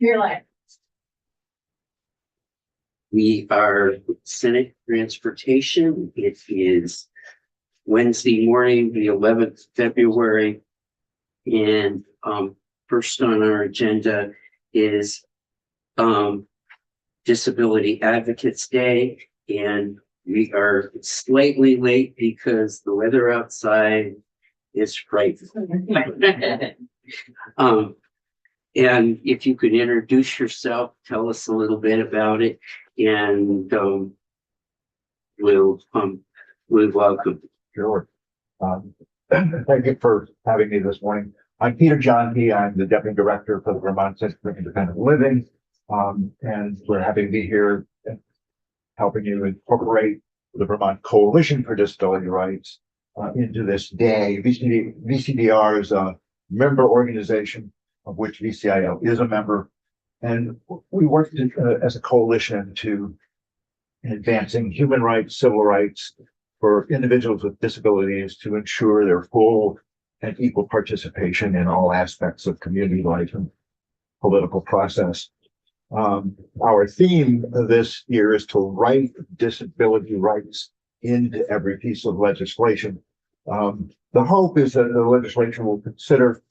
You're like, We are Senate Transportation. It is Wednesday morning, the 11th February. And first on our agenda is Disability Advocates Day. And we are slightly late because the weather outside is frightful. And if you could introduce yourself, tell us a little bit about it, and we'll welcome. Sure. Thank you for having me this morning. I'm Peter Johnke. I'm the Deputy Director for the Vermont Center for Independent Living. And we're happy to be here helping you incorporate the Vermont Coalition for Disability Rights into this day. VCDR is a member organization of which VCIO is a member. And we work as a coalition to advancing human rights, civil rights for individuals with disabilities to ensure their full and equal participation in all aspects of community life and political process. Our theme this year is to write disability rights into every piece of legislation. The hope is that the legislation will consider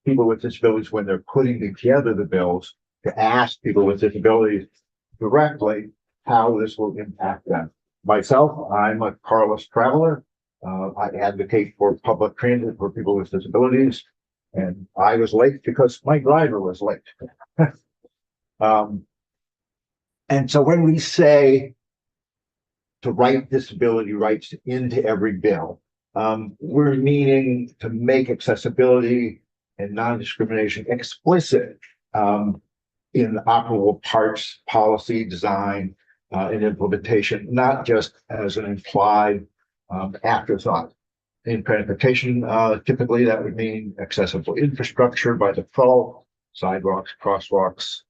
people with disabilities when they're putting together the bills, to ask people with disabilities directly how this will impact them. Myself, I'm a carless traveler. I advocate for public transit for people with disabilities, and I was late because my driver was late. And so when we say to write disability rights into every bill, we're meaning to make accessibility and non-discrimination explicit in operable parts, policy, design, and implementation, not just as an implied afterthought. In transportation, typically that would mean accessible infrastructure by default, sidewalks, crosswalks,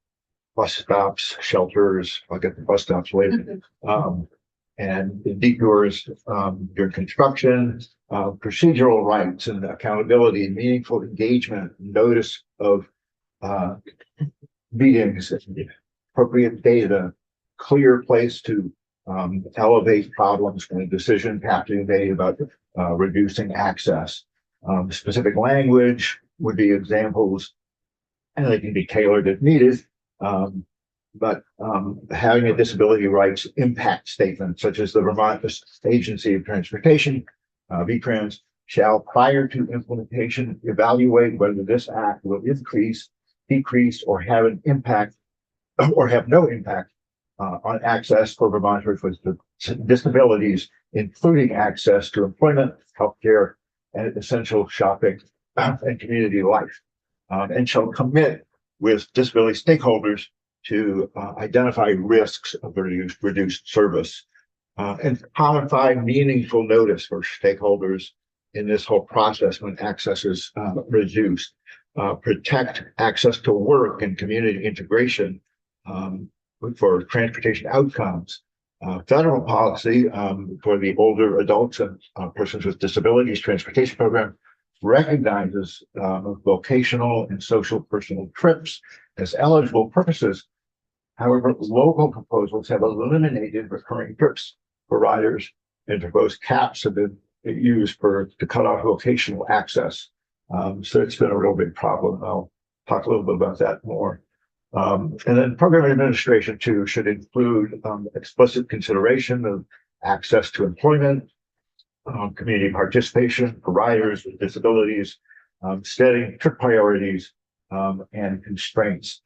bus stops, shelters. I'll get the bus stops later. And detours during construction, procedural rights and accountability, and meaningful engagement, notice of meetings, appropriate data, clear place to elevate problems when a decision have to be made about reducing access. Specific language would be examples, and they can be tailored if needed. But having a disability rights impact statement, such as the Vermont Agency of Transportation, VTrans, shall, prior to implementation, evaluate whether this act will increase, decrease, or have an impact, or have no impact on access for Vermonters with disabilities, including access to employment, healthcare, and essential shopping and community life, and shall commit with disability stakeholders to identify risks of reduced service and codify meaningful notice for stakeholders in this whole process when access is reduced, protect access to work and community integration for transportation outcomes. Federal policy for the older adults and persons with disabilities transportation program recognizes vocational and social personal trips as eligible purposes. However, local proposals have eliminated recurring trips for riders, and proposed caps have been used to cut off vocational access. So it's been a real big problem. I'll talk a little bit about that more. And then program administration too should include explicit consideration of access to employment, community participation for riders with disabilities, setting trip priorities, and constraints.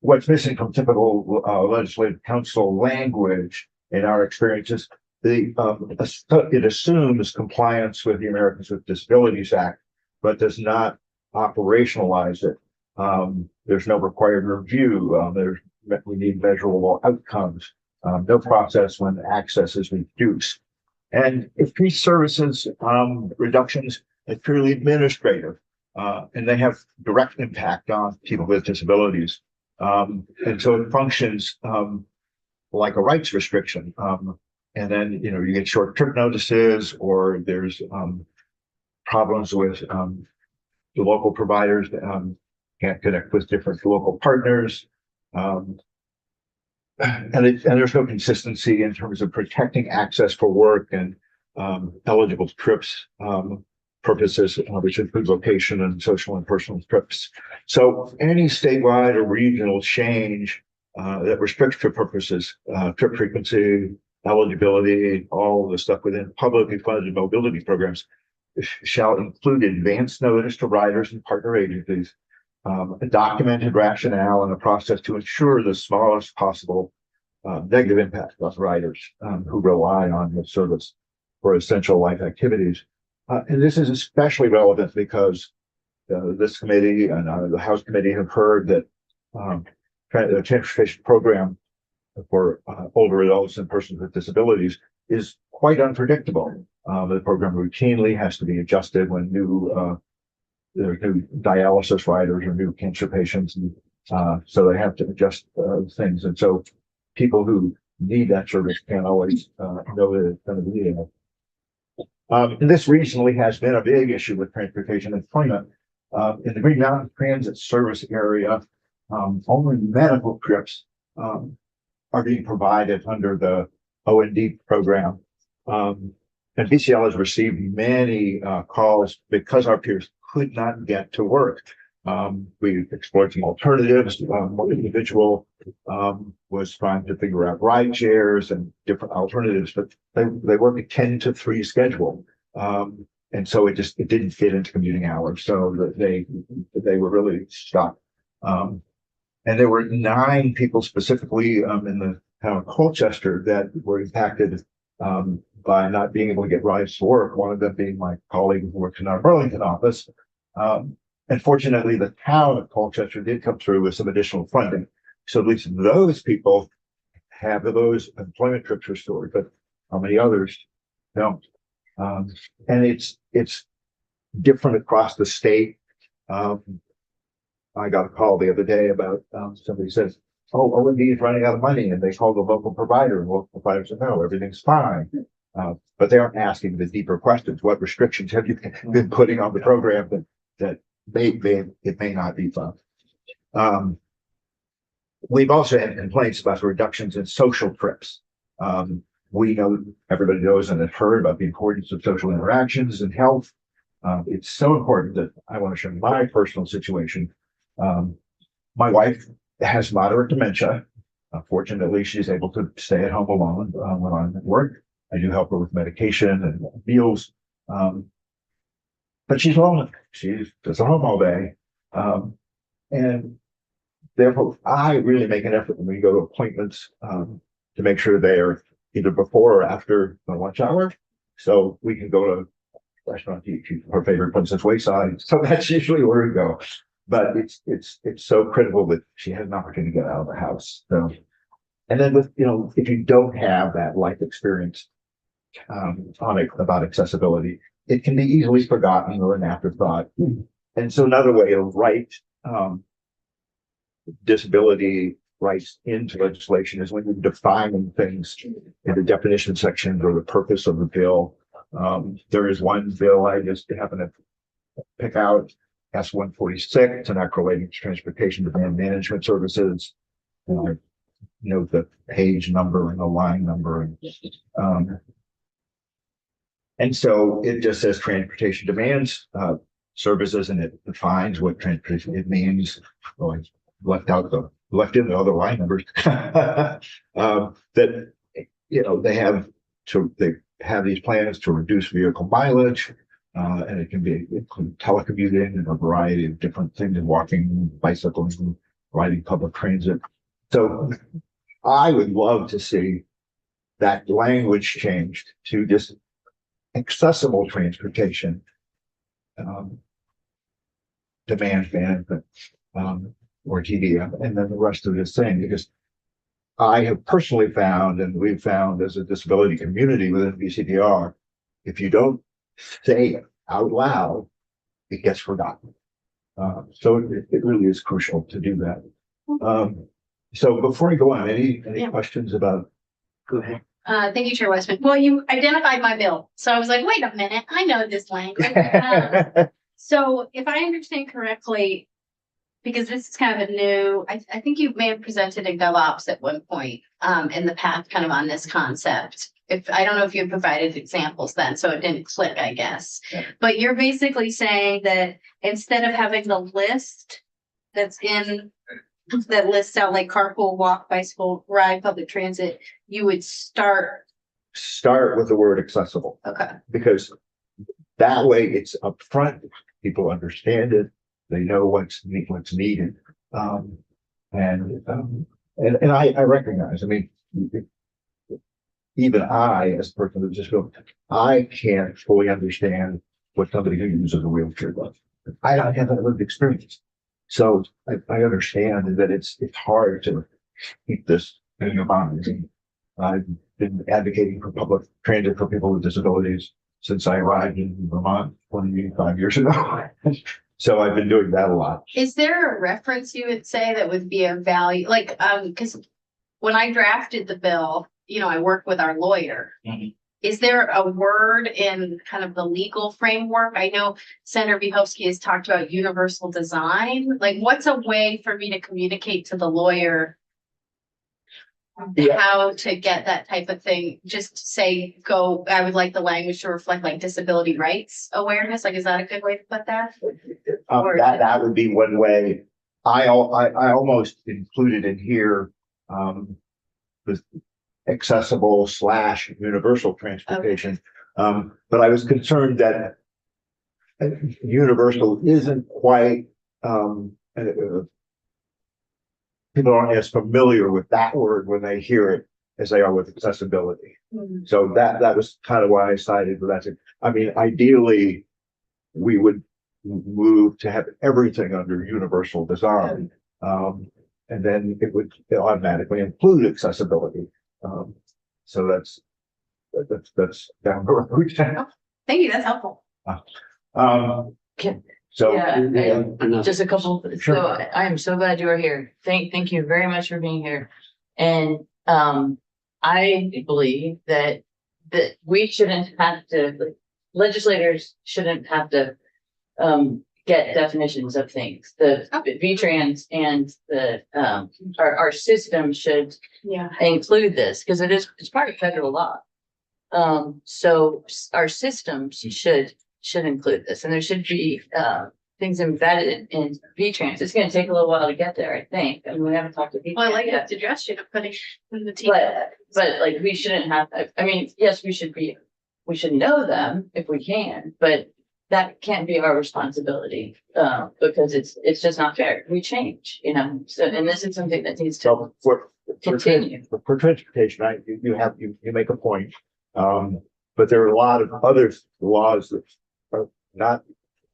What's missing from typical legislative council language in our experiences, it assumes compliance with the Americans with Disabilities Act, but does not operationalize it. There's no required review. We need measurable outcomes. No process when access is reduced. And if these services reductions are purely administrative, and they have direct impact on people with disabilities. And so it functions like a rights restriction. And then, you get short trip notices, or there's problems with the local providers can't connect with different local partners. And there's no consistency in terms of protecting access for work and eligible trips purposes, which include location and social and personal trips. So any statewide or regional change that restricts trip purposes, trip frequency, eligibility, all the stuff within publicly funded mobility programs shall include advance notice to riders and partner agencies, a documented rationale and a process to ensure the smallest possible negative impact on riders who rely on the service for essential life activities. And this is especially relevant because this committee and the House committee have heard that the transportation program for older adults and persons with disabilities is quite unpredictable. The program routinely has to be adjusted when there are new dialysis riders or new cancer patients, and so they have to adjust things. And so people who need that service can't always know that it's going to be there. And this recently has been a big issue with transportation employment. In the Green Mountain Transit Service area, only medical trips are being provided under the O&D program. And BCL has received many calls because our peers could not get to work. We explored some alternatives. One individual was trying to figure out ride shares and different alternatives, but they work a 10-to-3 schedule. And so it didn't fit into commuting hours. So they were really stuck. And there were 9 people specifically in the town of Colchester that were impacted by not being able to get rides to work. One of them being my colleague who works in our Burlington office. And fortunately, the town of Colchester did come through with some additional funding. So at least those people have those employment trips restored, but how many others don't? And it's different across the state. I got a call the other day about somebody says, "Oh, O&D is running out of money," and they call the local provider, and local provider said, "No, everything's fine." But they aren't asking the deeper questions. What restrictions have you been putting on the program that it may not be fun? We've also had complaints about the reductions in social trips. We know, everybody knows and has heard about the importance of social interactions and health. It's so important that I want to share my personal situation. My wife has moderate dementia. Fortunately, she's able to stay at home alone when I'm at work. I do help her with medication and meals. But she's lonely. She's just at home all day. And therefore, I really make an effort when we go to appointments to make sure they are either before or after the lunch hour. So we can go to a restaurant to eat. Her favorite place is Wayside. So that's usually where we go. But it's so critical that she has an opportunity to get out of the house. So, and then with, if you don't have that life experience about accessibility, it can be easily forgotten or an afterthought. And so another way to write disability rights into legislation is when you're defining things in the definition section or the purpose of the bill. There is one bill I just happen to pick out, S-146, an act relating to transportation demand management services. Note the page number and the line number. And so it just says transportation demands services, and it defines what transportation it means. Oh, I left in the other line numbers that they have these plans to reduce vehicle mileage, and it can include telecommuting and a variety of different things, walking, bicycling, riding public transit. So I would love to see that language changed to just accessible transportation demand management or TDM, and then the rest of this thing, because I have personally found, and we've found as a disability community within BCDR, if you don't say it out loud, it gets forgotten. So it really is crucial to do that. So before I go on, any questions about? Go ahead. Thank you, Chair Westman. Well, you identified my bill. So I was like, wait a minute, I know this language. So if I understand correctly, because this is kind of a new, I think you may have presented in GovOps at one point, in the past, kind of on this concept. If, I don't know if you provided examples then, so it didn't click, I guess. Yeah. But you're basically saying that instead of having the list that's in, that lists out like carpool, walk, bicycle, ride, public transit, you would start, Start with the word accessible, okay, because that way it's upfront, people understand it, they know what's needed. And I recognize, I mean, even I, as a person with disability, I can't fully understand what somebody who uses a wheelchair does. I don't have that lived experience. So I understand that it's hard to keep this in your mind. And I've been advocating for public transit for people with disabilities since I arrived in Vermont 25 years ago. So I've been doing that a lot. is there a reference you would say that would be a value, like, because when I drafted the bill, you know, I worked with our lawyer. Mhm. Is there a word in kind of the legal framework? I know Senator Bihovsky has talked about universal design. Like, what's a way for me to communicate to the lawyer Yeah. how to get that type of thing? Just to say, I would like the language to reflect like disability rights awareness. Like, is that a good way to put that? That would be one way. I almost included in here, the accessible / universal transportation. But I was concerned that universal isn't quite, people aren't as familiar with that word when they hear it as they are with accessibility. So that was kind of why I cited that. I mean, ideally, we would move to have everything under universal design. And then it would automatically include accessibility. So that's down the road. Thank you, that's helpful. Can- So. Yeah, Another- Just a couple, Sure. so I am so glad you are here. Thank you very much for being here. And, I believe that we shouldn't have to, like, legislators shouldn't have to, get definitions of things. The V-Trans and the, our system should Yeah. include this, because it's part of federal law. So our systems should include this, and there should be, things embedded in V-Trans. It's gonna take a little while to get there, I think, and we haven't talked to V-Trans Well, I like yet. that suggestion of putting in the team. But like, we shouldn't have, I mean, yes, we should know them if we can, but that can't be our responsibility, because it's just not fair. We change, you know, so, and this is something that needs to So for continue. transportation, you make a point. But there are a lot of other laws that are not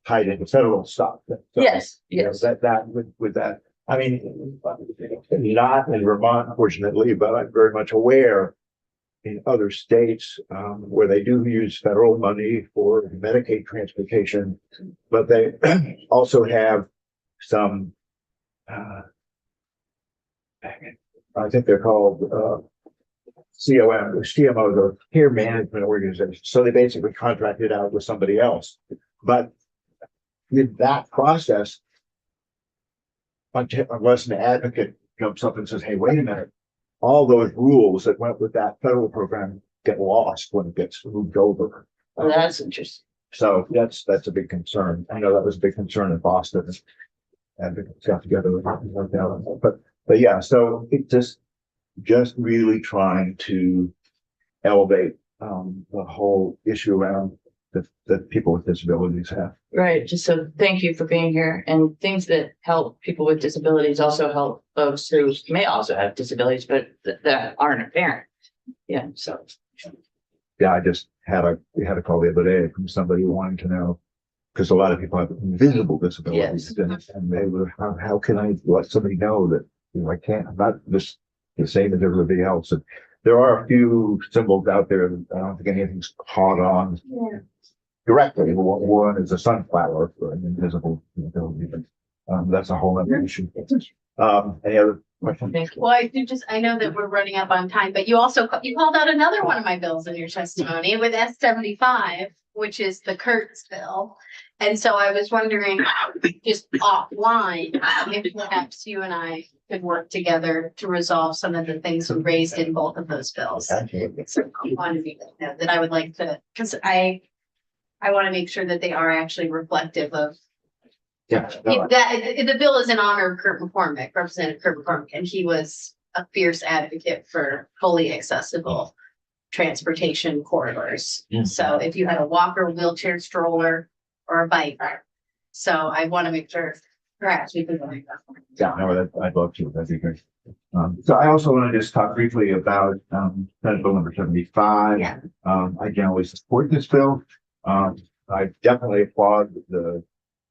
tied into federal stuff. So, Yes, you know, yes, that with that, I mean, not in Vermont, fortunately, but I'm very much aware in other states, where they do use federal money for Medicaid transportation, but they also have some, I think they're called, CMOs, or care management organizations. So they basically contracted out with somebody else. But in that process, unless an advocate jumps up and says, hey, wait a minute, all those rules that went with that federal program get lost when it gets moved over. well, that's interesting. So that's a big concern. I know that was a big concern in Boston. Advocates got together and worked out on that. But yeah, so it just really trying to elevate the whole issue around that people with disabilities have. Right, just so thank you for being here, and things that help people with disabilities also help folks who may also have disabilities, but that aren't apparent. Yeah, so. Yeah, I just we had a call the other day from somebody wanting to know, because a lot of people have invisible disabilities. Yes. And they were, how can I let somebody know that, you know, I can't, I'm not just the same as everybody else. And there are a few symbols out there that I don't think anything's caught on directly. One is a sunflower for an invisible disability, but that's a whole other issue. Any other questions? Thank you. Well, I know that we're running up on time, but you also, you called out another one of my bills in your testimony with S-75, which is the Kurtz bill. And so I was wondering, just offline, if perhaps you and I could work together to resolve some of the things we raised in both of those bills. Absolutely. So I wanted to know that I would like to, because I want to make sure that they are actually reflective of Yeah. No, that. The bill is in honor of Kurt McCormick, Representative Kurt McCormick, and he was a fierce advocate for fully accessible transportation corridors. Mm. So if you had a walker, wheelchair, stroller, or a bike. So I want to make sure perhaps we can. yeah, no, I'd love to. That'd be great. So I also want to just talk briefly about, Senate Bill number 75. Yeah. I generally support this bill. I definitely applaud the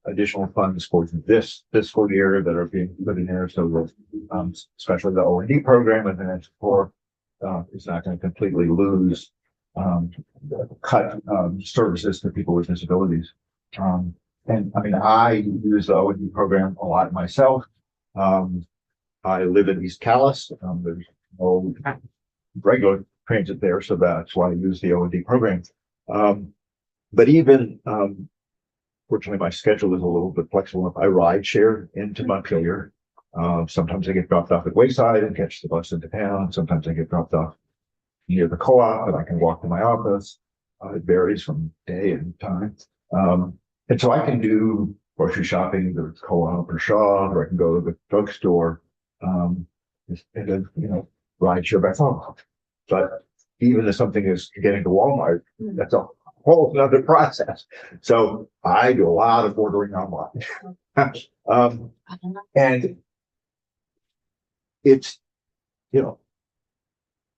additional funds for this fiscal year that are being put in there. So, especially the O&D program and then for, is not going to completely lose, cut, services to people with disabilities. And I mean, I use the O&D program a lot myself. I live in East Calais. There's no regular transit there, so that's why I use the O&D program. But even, fortunately, my schedule is a little bit flexible. If I ride share into Montpelier, sometimes I get dropped off at Wayside and catch the bus into town. Sometimes I get dropped off near the co-op and I can walk to my office. It varies from day and time. And so I can do grocery shopping at the co-op or Shaw, or I can go to the drugstore, and then, ride share by phone. But even if something is getting to Walmart, that's a whole other process. So I do a lot of ordering online. And it's,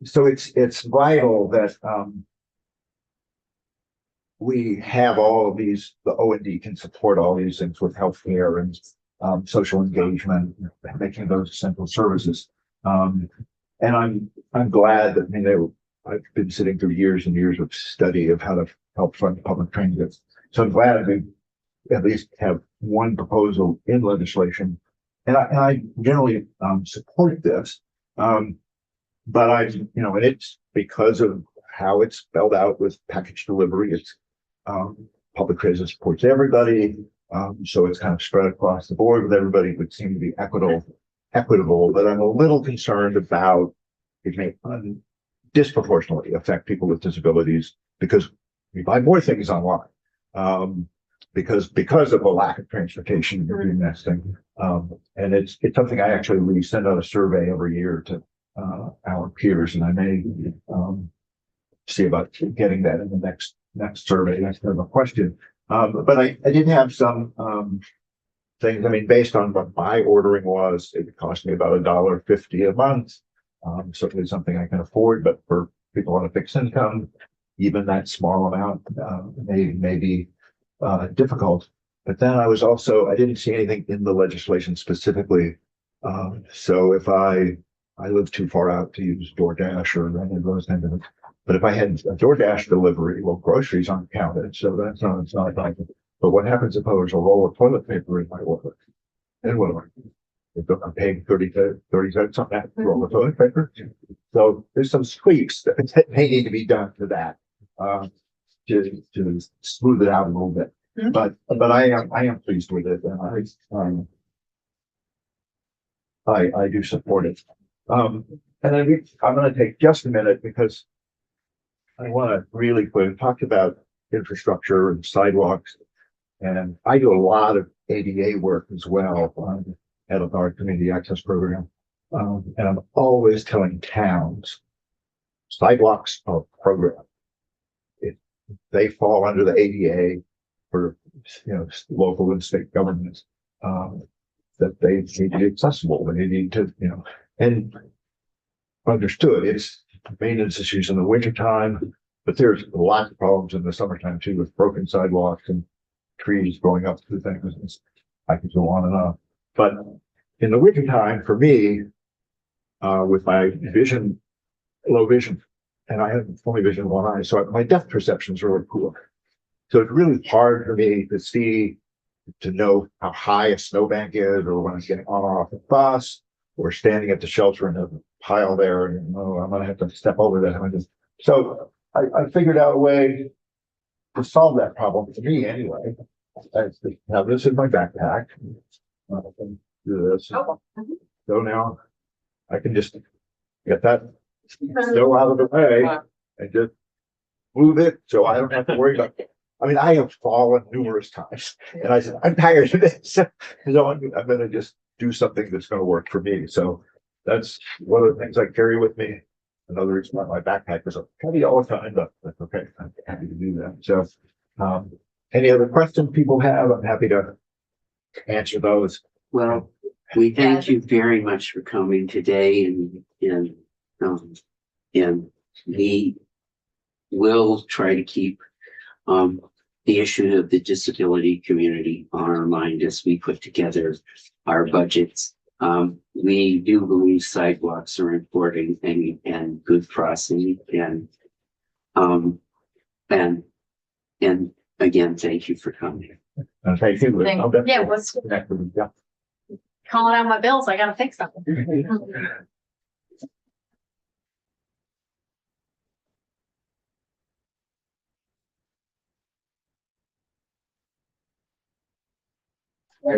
so it's vital that, we have all of these, the O&D can support all these things with healthcare and, social engagement, making those essential services. And I'm glad that, I've been sitting through years and years of study of how to help fund public transit. So I'm glad we at least have one proposal in legislation. And I generally, support this. But and it's because of how it's spelled out with package delivery. It's, public transit supports everybody. So it's kind of spread across the board with everybody, would seem to be equitable, but I'm a little concerned about it may disproportionately affect people with disabilities because we buy more things online. Because of a lack of transportation during this thing. And it's something we send out a survey every year to, our peers, and I may, see about getting that in the next survey. That's kind of a question. But I did have some, things. I mean, based on what my ordering was, it cost me about $1.50 a month. Certainly something I can afford, but for people on a fixed income, even that small amount, may be, difficult. But then I didn't see anything in the legislation specifically. So if I live too far out to use DoorDash or any of those kinds of things. But if I had a DoorDash delivery, well, groceries aren't counted, so it's not like it. But what happens if there's a roll of toilet paper in my order? Then what do I do? If I'm paying 30 cents on that roll of toilet paper. So there's some tweaks that may need to be done to that, to smooth it out a little bit. But I am pleased with it, and I do support it. And then I'm going to take just a minute because I want to really talk about infrastructure and sidewalks. And I do a lot of ADA work as well, head of our community access program. And I'm always telling towns, sidewalks are a program. They fall under the ADA for, local and state governments, that they need to be accessible. They need to, and understood it's maintenance issues in the wintertime, but there's lots of problems in the summertime too, with broken sidewalks and trees growing up through things. I could go on and on. But in the wintertime, for me, with my low vision, and I have only vision in one eye, so my depth perception is really poor. So it's really hard for me to know how high a snowbank is, or when I'm getting on or off the bus, or standing at the shelter and a pile there, and I'm going to have to step over that. So I figured out a way to solve that problem, for me anyway, Now this is my backpack. I can do this. So now I can just get that still out of the way and just move it so I don't have to worry about it. I mean, I have fallen numerous times and I said, I'm tired of this. So I'm gonna just do something that's gonna work for me. So that's one of the things I carry with me. Another reason why my backpack is heavy all the time, but that's okay. I'm happy to do that. So, any other questions people have? I'm happy to answer those. Well, we thank you very much for coming today and we will try to keep the issue of the disability community on our mind as we put together our budgets. We do believe sidewalks are important and good crossing and again, thank you for coming. Thank you. I'll definitely Yeah, what's connect with you. Yeah. calling out my bills? I gotta fix something. I'm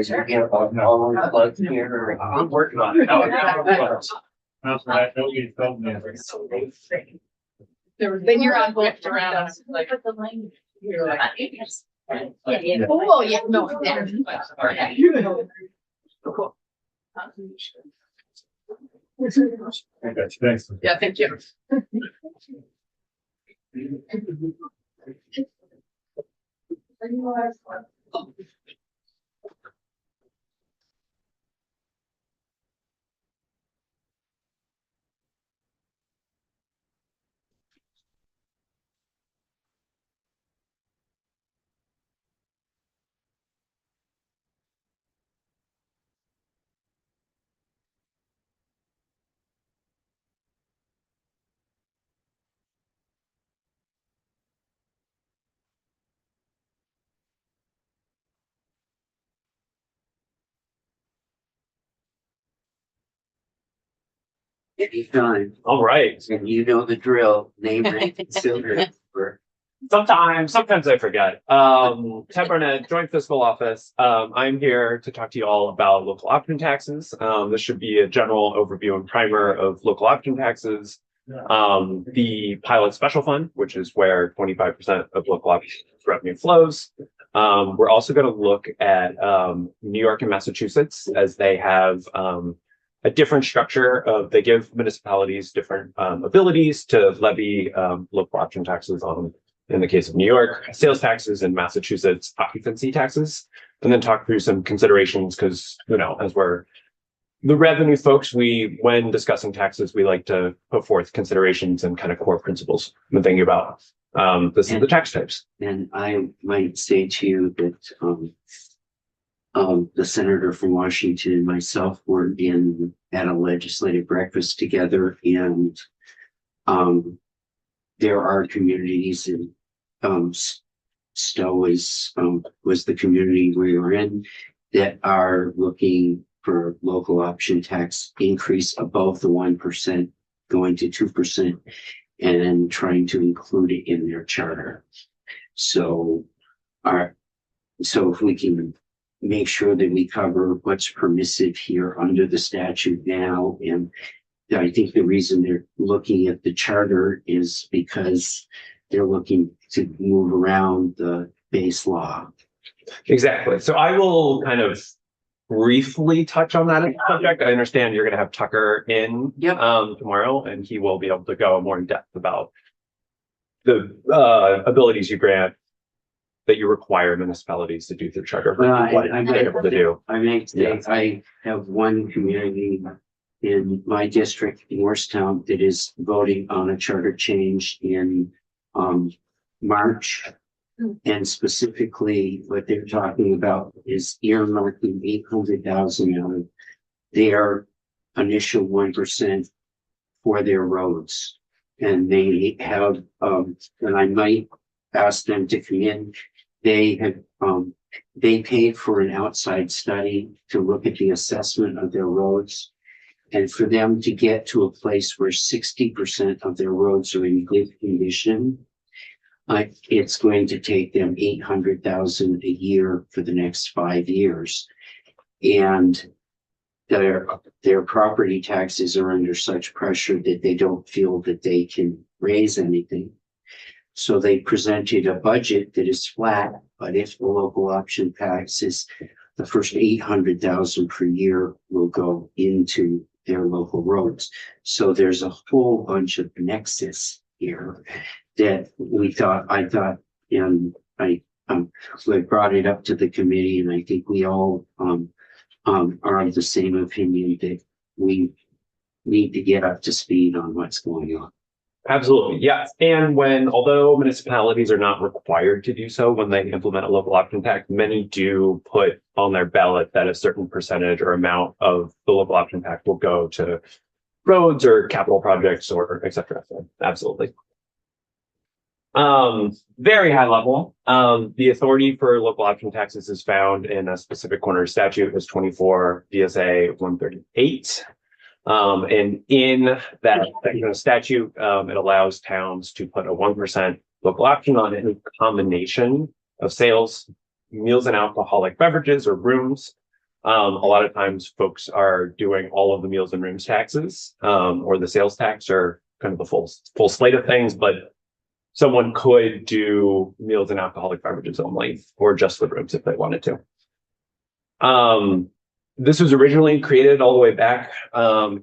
working on it. That's right. Nobody told me. Then you're on both around. Like, You're like, yeah. Oh, yeah, no. Thanks. Yeah, thank you. Anytime. All right. And you know the drill, name, rank, and silver. Sometimes I forget. Ted Barnett, Joint Fiscal Office. I'm here to talk to you all about local option taxes. This should be a general overview and primer of local option taxes. The pilot special fund, which is where 25% of local option revenue flows. We're also going to look at New York and Massachusetts as they have a different structure of, they give municipalities different abilities to levy local option taxes on, in the case of New York, sales taxes, and Massachusetts, occupancy taxes, and then talk through some considerations because, you know, as we're the revenue folks, when discussing taxes, we like to put forth considerations and kind of core principles when thinking about this is the tax types. And I might say to you that the senator from Washington and myself were at a legislative breakfast together, and there are communities in Stowe was the community we were in that are looking for local option tax increase above the 1% going to 2% and trying to include it in their charter. So if we can make sure that we cover what's permissive here under the statute now, and I think the reason they're looking at the charter is because they're looking to move around the base law. Exactly. So I will kind of briefly touch on that subject. I understand you're going to have Tucker in tomorrow, and he will be able to go more in depth about the abilities you grant that you require municipalities to do through charter. Well, I'm able to do. I may say I have one community in my district, Morristown, that is voting on a charter change in March. And specifically, what they're talking about is earmarking 800,000 out of their initial 1% for their roads. And they have, and I might ask them to come in. They have, they paid for an outside study to look at the assessment of their roads. And for them to get to a place where 60% of their roads are in good condition, it's going to take them 800,000 a year for the next 5 years. And their property taxes are under such pressure that they don't feel that they can raise anything. So they presented a budget that is flat, but if the local option passes, the first 800,000 per year will go into their local roads. So there's a whole bunch of nexus here that I thought, and I brought it up to the committee, and I think we all are of the same opinion that we need to get up to speed on what's going on. Absolutely, yes. And although municipalities are not required to do so when they implement a local option tax, many do put on their ballot that a certain percentage or amount of the local option tax will go to roads or capital projects or et cetera. So absolutely. Very high level. The authority for local option taxes is found in a specific corner statute, is 24 VSA 138. And in that statute, it allows towns to put a 1% local option on any combination of sales, meals and alcoholic beverages or rooms. A lot of times folks are doing all of the meals and rooms taxes, or the sales tax, or kind of the full slate of things, but someone could do meals and alcoholic beverages only, or just the rooms if they wanted to. This was originally created all the way back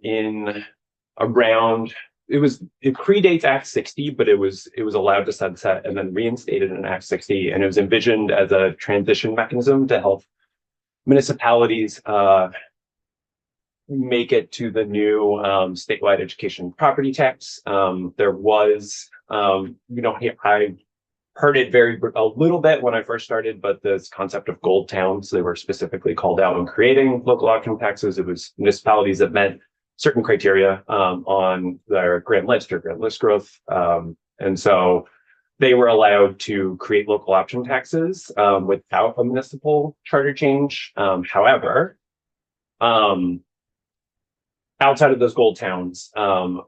in around, it predates Act 60, but it was allowed to sunset and then reinstated in Act 60, and it was envisioned as a transition mechanism to help municipalities make it to the new statewide education property tax. There was, I heard it a little bit when I first started, but this concept of gold towns, they were specifically called out when creating local option taxes. It was municipalities that met certain criteria on their grand list or grand list growth. And so they were allowed to create local option taxes without a municipal charter change. However, outside of those gold towns,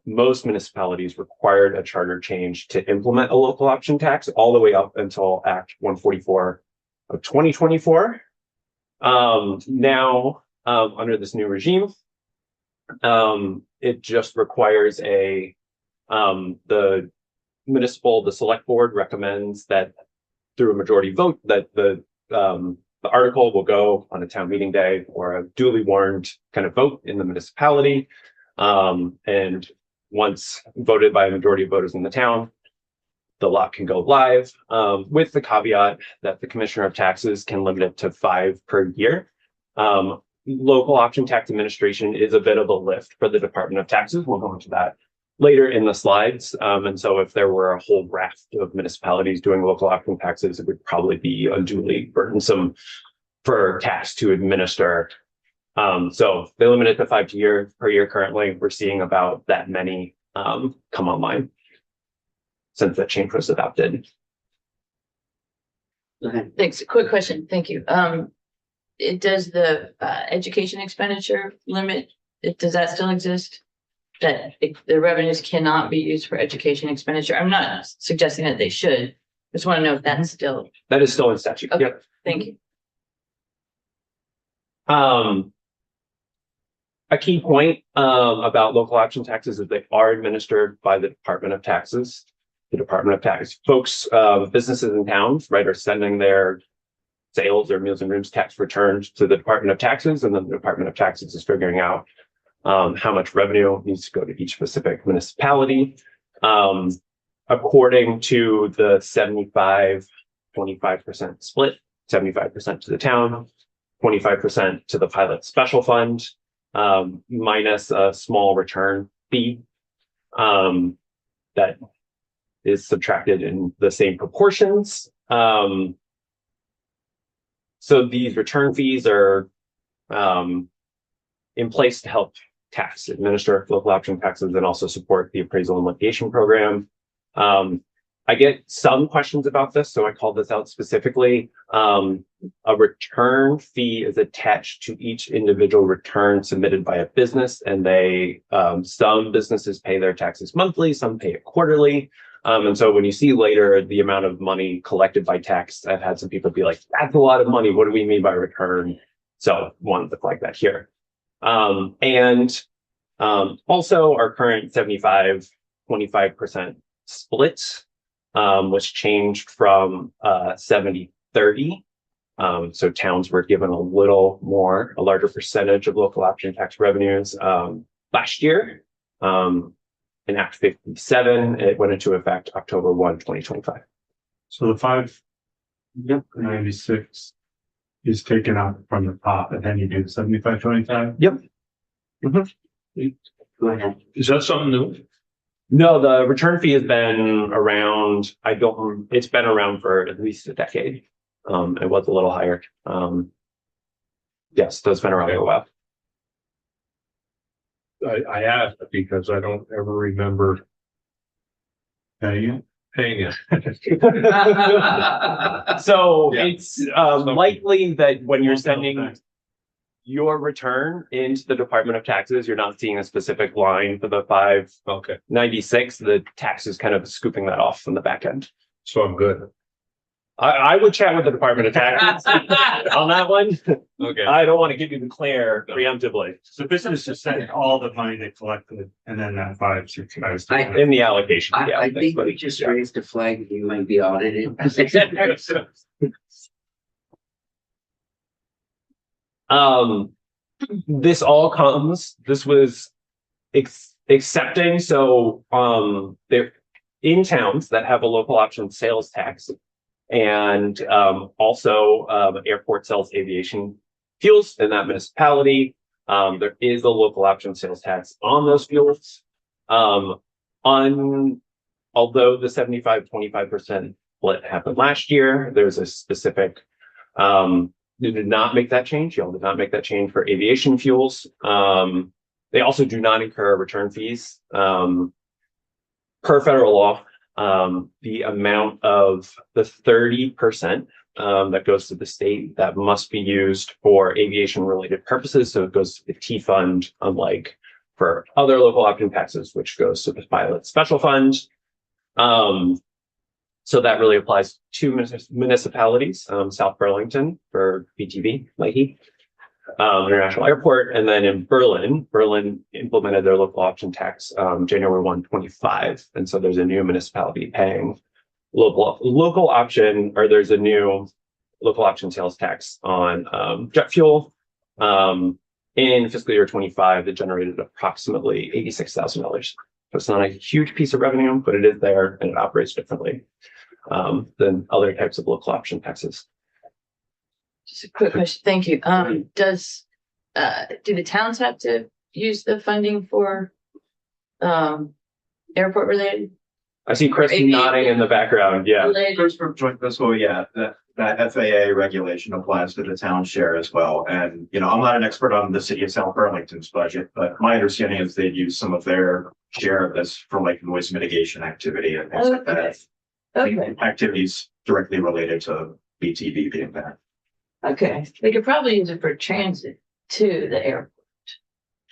most municipalities required a charter change to implement a local option tax all the way up until Act 144 of 2024. Now, under this new regime, it just requires the select board recommends that through a majority vote that the article will go on a town meeting day or a duly warned kind of vote in the municipality. And once voted by a majority of voters in the town, the law can go live, with the caveat that the Commissioner of Taxes can limit it to 5 per year. Local option tax administration is a bit of a lift for the Department of Taxes. We'll go into that later in the slides. And so if there were a whole raft of municipalities doing local option taxes, it would probably be unduly burdensome for tax to administer. So they limit it to 5 per year currently. We're seeing about that many come online since that change was adopted. Go ahead. Thanks. Quick question. Thank you. Does the education expenditure limit, does that still exist? That the revenues cannot be used for education expenditure? I'm not suggesting that they should. Just want to know if that's still. That is still in statute. Okay. Yep. Thank you. A key point about local option taxes is they are administered by the Department of Taxes. The Department of Tax folks, businesses in towns, right, are sending their sales or meals and rooms tax returns to the Department of Taxes, and then the Department of Taxes is figuring out how much revenue needs to go to each specific municipality. According to the 75-25% split, 75% to the town, 25% to the pilot special fund, minus a small return fee that is subtracted in the same proportions. So these return fees are in place to help tax administer local option taxes and also support the appraisal and litigation program. I get some questions about this, so I called this out specifically. A return fee is attached to each individual return submitted by a business, and some businesses pay their taxes monthly, some pay it quarterly. And so when you see later the amount of money collected by tax, I've had some people be like, that's a lot of money. What do we mean by return? So wanted to flag that here. Also our current 75-25% split was changed from 70-30. So towns were given a larger percentage of local option tax revenues last year. In Act 57, it went into effect October 1, 2025. So the 596 is taken out from the top, and then you do 75-25? Yep. Go ahead. Is that something new? No, the return fee has been around, it's been around for at least a decade. It was a little higher. Yes, that's been around for a while. I asked because I don't ever remember paying it. So Yeah. it's likely that when you're sending your return into the Department of Taxes, you're not seeing a specific line for the 596. The tax is kind of scooping that off from the back end. So I'm good. I would chat with the Department of Taxes on that one. Okay. I don't want to give you the clear preemptively So business is sending all the money they collected and then that 565. in the allocation. Yeah, I think we just raised a flag, you might be audited. This was accepting. So, they're in towns that have a local option sales tax and, also, airport sells aviation fuels in that municipality. There is a local option sales tax on those fuels. Although the 75-25% split happened last year, there's a specific, they did not make that change. Y'all did not make that change for aviation fuels. They also do not incur return fees. Per federal law, the amount of the 30% that goes to the state that must be used for aviation related purposes. So it goes to the T fund, unlike for other local option taxes, which goes to the pilot special fund. So that really applies to municipalities, South Burlington for BTV, Leahy, International Airport. And then in Berlin implemented their local option tax, January 1, 2025. And so there's a new municipality paying local option, or there's a new local option sales tax on jet fuel. In fiscal year 25, it generated approximately $86,000. So it's not a huge piece of revenue, but it is there and it operates differently than other types of local option taxes. Just a quick question. Thank you. Do the towns have to use the funding for airport related? I see Chris Or nodding in the background. Yeah. Related? First for joint fiscal, yeah, that FAA regulation applies to the town share as well. And, I'm not an expert on the city of South Burlington's budget, but my understanding is they'd use some of their share of this for like noise mitigation activity and things like that. Okay, Activities directly related to BTV being there. okay. They could probably use it for transit to the airport.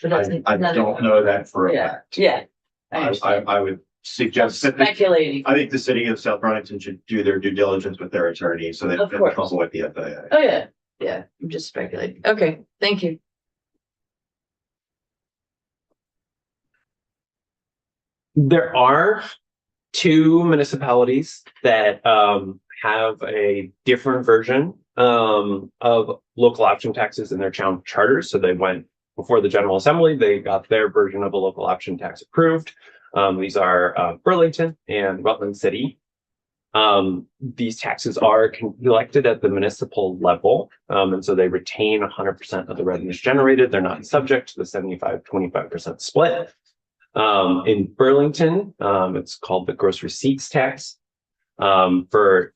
But that's I another- don't know that for a Yeah, fact. yeah. I understand. I would suggest that Speculating. I think the city of South Burlington should do their due diligence with their attorney so they Of don't course. trouble with the FAA. Oh, yeah, yeah. I'm just speculating. Okay, thank you. There are two municipalities that have a different version of local option taxes in their town charters. So they went before the General Assembly, they got their version of a local option tax approved. These are Burlington and Rutland City. These taxes are collected at the municipal level, and so they retain 100% of the revenues generated. They're not subject to the 75-25% split. In Burlington, it's called the gross receipts tax. For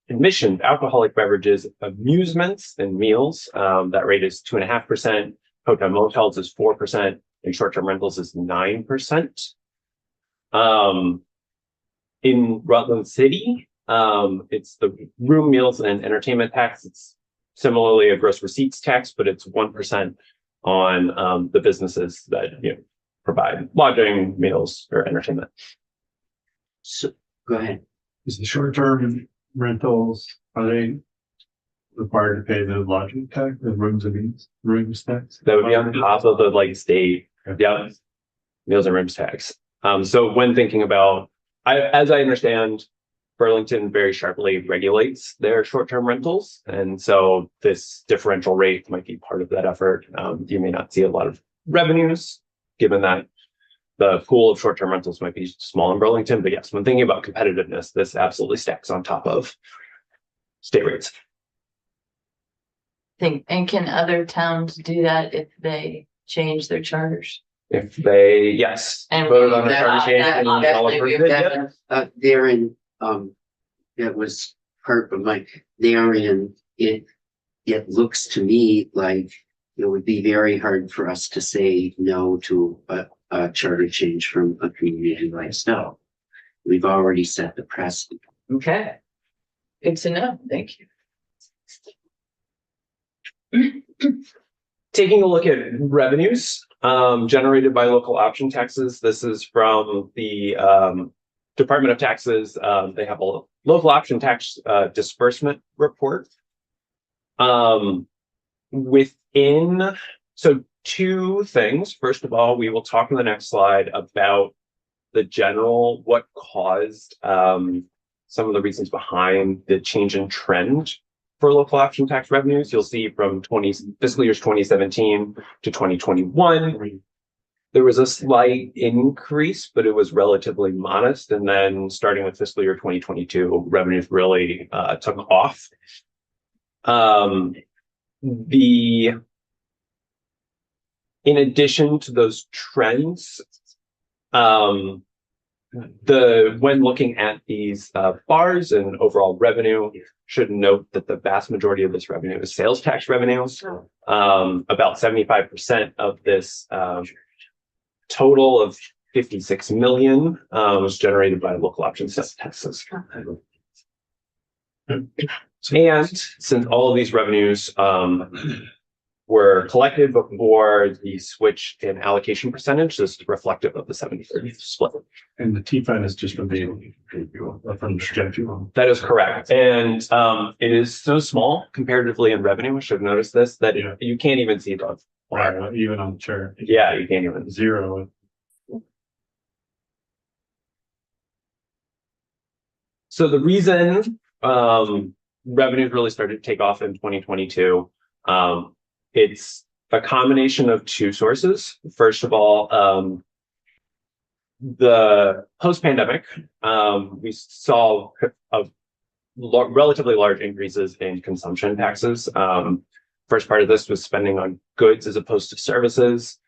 admission, alcoholic beverages, amusements, and meals, that rate is 2.5%. Hotel motels is 4%, and short-term rentals is 9%. In Rutland City, it's the room, meals, and entertainment tax. It's similarly a gross receipts tax, but it's 1% on the businesses that provide lodging, meals, or entertainment. Go ahead. Is the short-term rentals, are they required to pay the lodging tax, the rooms tax? That would be on top of the like state, yeah, meals and rooms tax. So when thinking about, as I understand, Burlington very sharply regulates their short-term rentals. And so this differential rate might be part of that effort. You may not see a lot of revenues, given that the pool of short-term rentals might be small in Burlington. But yes, when thinking about competitiveness, this absolutely stacks on top of state rates. And can other towns do that if they change their charters? If they, yes. And voted we- on a that- charter change that- and all definitely approved we've it, done. yeah. They're in, that was part of my, they're in, it looks to me like it would be very hard for us to say no to a charter change from a community like Stowe. We've already set the precedent. Okay. Good to know. Thank you. Taking a look at revenues generated by local option taxes. This is from the Department of Taxes. They have a local option tax disbursement report. So two things. First of all, we will talk in the next slide about what caused some of the reasons behind the change in trend for local option tax revenues. You'll see from fiscal years 2017 to 2021, there was a slight increase, but it was relatively modest. And then starting with fiscal year 2022, revenues really took off. In addition to those trends, when looking at these bars and overall revenue, should note that the vast majority of this revenue is sales tax revenues. About 75% of this total of 56 million was generated by local option sales taxes. And since all of these revenues were collected before the switch in allocation percentage, this is reflective of the 70-30 split. And the T-Fund is just from the Gen fuel. That is correct. And it is so small comparatively in revenue, I should have noticed this, that you can't even see the Right, even on the chart. Yeah, you can't even. Zero. So the reason revenues really started to take off in 2022, it's a combination of two sources. First of all, the post-pandemic, we saw relatively large increases in consumption taxes. First part of this was spending on goods as opposed to services.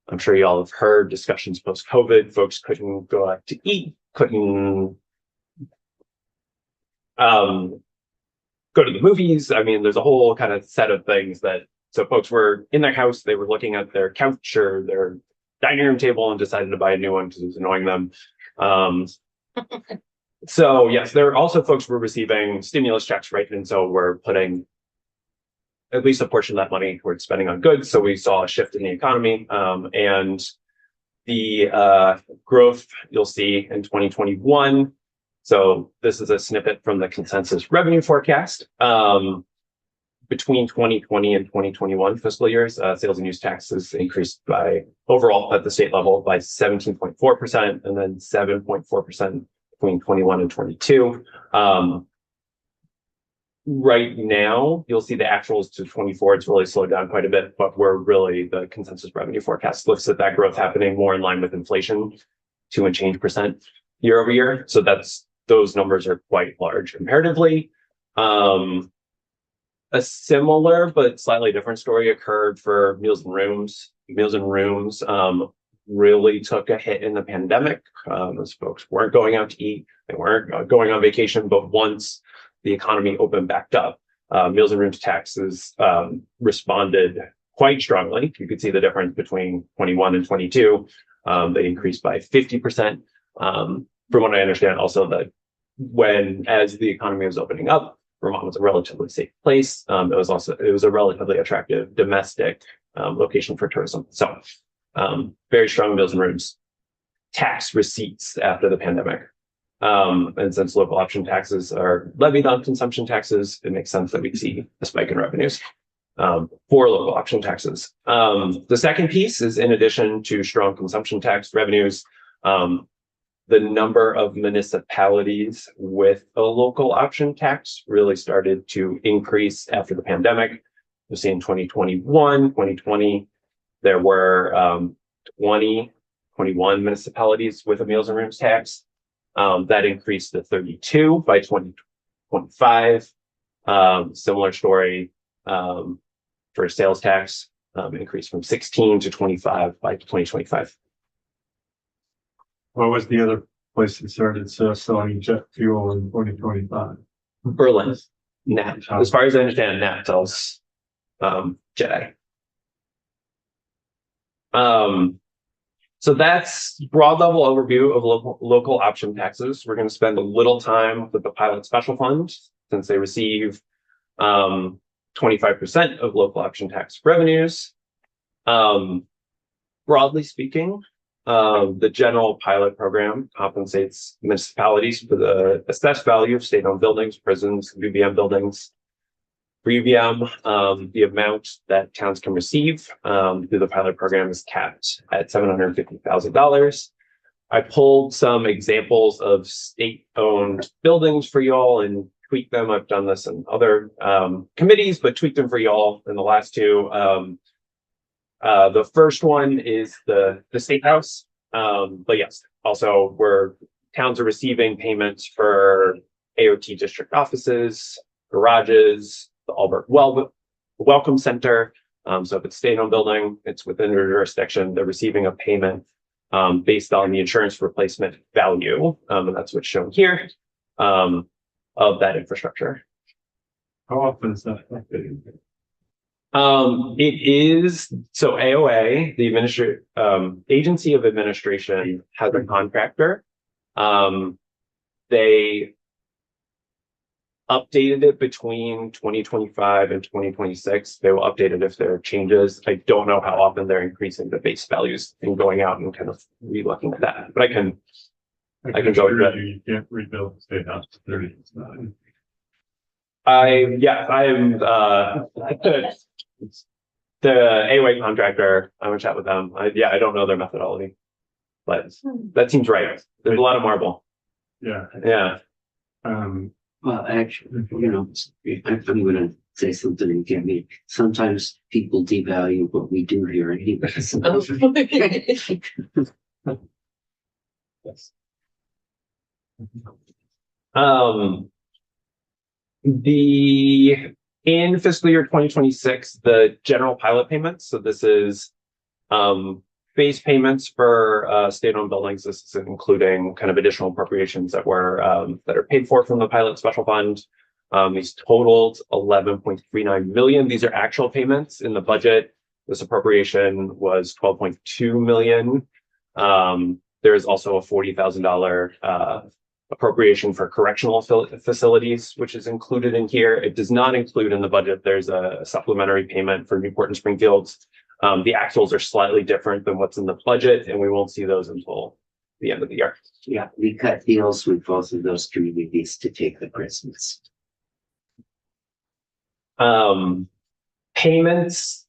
I'm sure you all have heard discussions post-COVID. Folks couldn't go out to eat, couldn't go to the movies. I mean, there's a whole kind of set of things so folks were in their house, they were looking at their couch or their dining room table and decided to buy a new one because it was annoying them. So yes, there are also folks were receiving stimulus checks, right? And so we're putting at least a portion of that money towards spending on goods. So we saw a shift in the economy, and the growth you'll see in 2021. So this is a snippet from the consensus revenue forecast. Between 2020 and 2021 fiscal years, sales and use taxes increased by overall at the state level by 17.4% and then 7.4% between 21 and 22. Right now, you'll see the actuals to 24. It's really slowed down quite a bit, but the consensus revenue forecast looks at that growth happening more in line with inflation, 2 and change percent year over year. So those numbers are quite large comparatively. A similar but slightly different story occurred for meals and rooms. Meals and rooms really took a hit in the pandemic. As folks weren't going out to eat, they weren't going on vacation, but once the economy opened back up, meals and rooms taxes responded quite strongly. You could see the difference between 21 and 22. They increased by 50%. From what I understand, also that as the economy was opening up, Vermont was a relatively safe place. It was a relatively attractive domestic location for tourism. So very strong meals and rooms tax receipts after the pandemic. And since local option taxes are levied on consumption taxes, it makes sense that we see a spike in revenues for local option taxes. The second piece is, in addition to strong consumption tax revenues, the number of municipalities with a local option tax really started to increase after the pandemic. You see in 2021, 2020, there were 21 municipalities with a meals and rooms tax. That increased to 32 by 2025. Similar story for sales tax, increased from 16 to 25 by 2025. What was the other place that started selling jet fuel in 2025? Berlin, NAP. As far as I understand, NAP sells jet A. So that's broad level overview of local option taxes. We're going to spend a little time with the pilot special fund since they receive 25% of local option tax revenues. Broadly speaking, the general pilot program compensates municipalities for the assessed value of state-owned buildings, prisons, UVM buildings. For UVM, the amount that towns can receive through the pilot program is capped at $750,000. I pulled some examples of state-owned buildings for y'all and tweaked them. I've done this in other committees, but tweaked them for y'all in the last two. The first one is the State House. But yes, also where towns are receiving payments for AOT district offices, garages, the Albert Welcome Center. So if it's state-owned building, it's within their jurisdiction, they're receiving a payment based on the insurance replacement value. And that's what's shown here of that infrastructure. How often is that? It is, so AOA, the Agency of Administration, has a contractor. They updated it between 2025 and 2026. They will update it if there are changes. I don't know how often they're increasing the base values and going out and kind of re-looking at that, but I can go into that. You can't rebuild the state house to 30. I am the AOA contractor. I'm gonna chat with them. I don't know their methodology, but that seems right. There's a lot of marble. Yeah. Yeah. Well, actually, I'm going to say something again. Sometimes people devalue what we do here anyway. Yes. In fiscal year 2026, the general pilot payments. So this is base payments for state-owned buildings. This is including kind of additional appropriations that are paid for from the pilot special fund. These totaled 11.39 million. These are actual payments in the budget. This appropriation was 12.2 million. There is also a $40,000 appropriation for correctional facilities, which is included in here. It does not include in the budget. There's a supplementary payment for Newport and Springfield. The actuals are slightly different than what's in the budget, and we won't see those until the end of the year. Yeah, we cut deals with both of those communities to take the prisons. Payments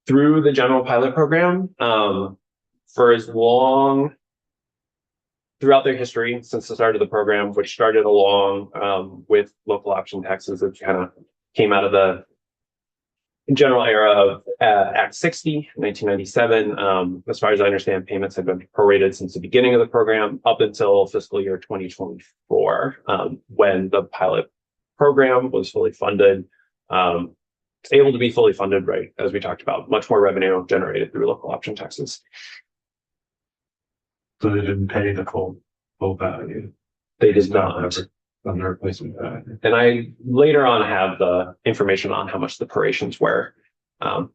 through the general pilot program for as long throughout their history since the start of the program, which started along with local option taxes, which kind of came out of the general era of Act 60, 1997. As far as I understand, payments have been prorated since the beginning of the program up until fiscal year 2024, when the pilot program was fully funded. It's able to be fully funded, right? As we talked about, much more revenue generated through local option taxes. So they didn't pay the full value. They did not. On the replacement value. And I later on have the information on how much the prorations were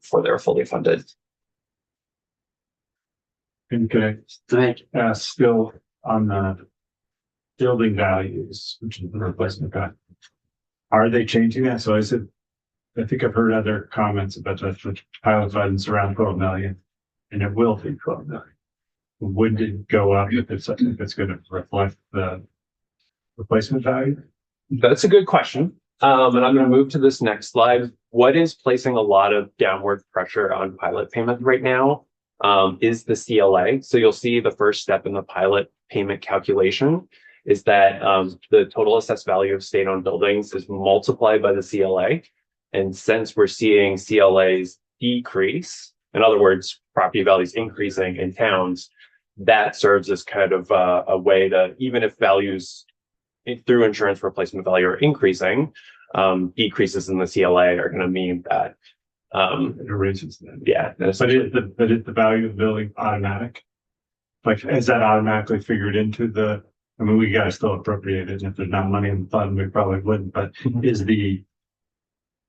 for their fully funded. And can I ask still on the building values, which is the replacement value, are they changing that? So I think I've heard other comments about the pilot funds around 12 million, and it will be 12 million. Would it go up if it's going to reflect the replacement value? That's a good question. And I'm going to move to this next slide. What is placing a lot of downward pressure on pilot payment right now is the CLA. So you'll see the first step in the pilot payment calculation is that the total assessed value of state-owned buildings is multiplied by the CLA. And since we're seeing CLAs decrease, in other words, property values increasing in towns, that serves as kind of a way to, even if values through insurance replacement value are increasing, decreases in the CLA are going to mean that It raises that. yeah. But is the value of the building automatic? Like, is that automatically figured into the, I mean, we gotta still appropriate it, and if there's not money in the fund, we probably wouldn't, but is the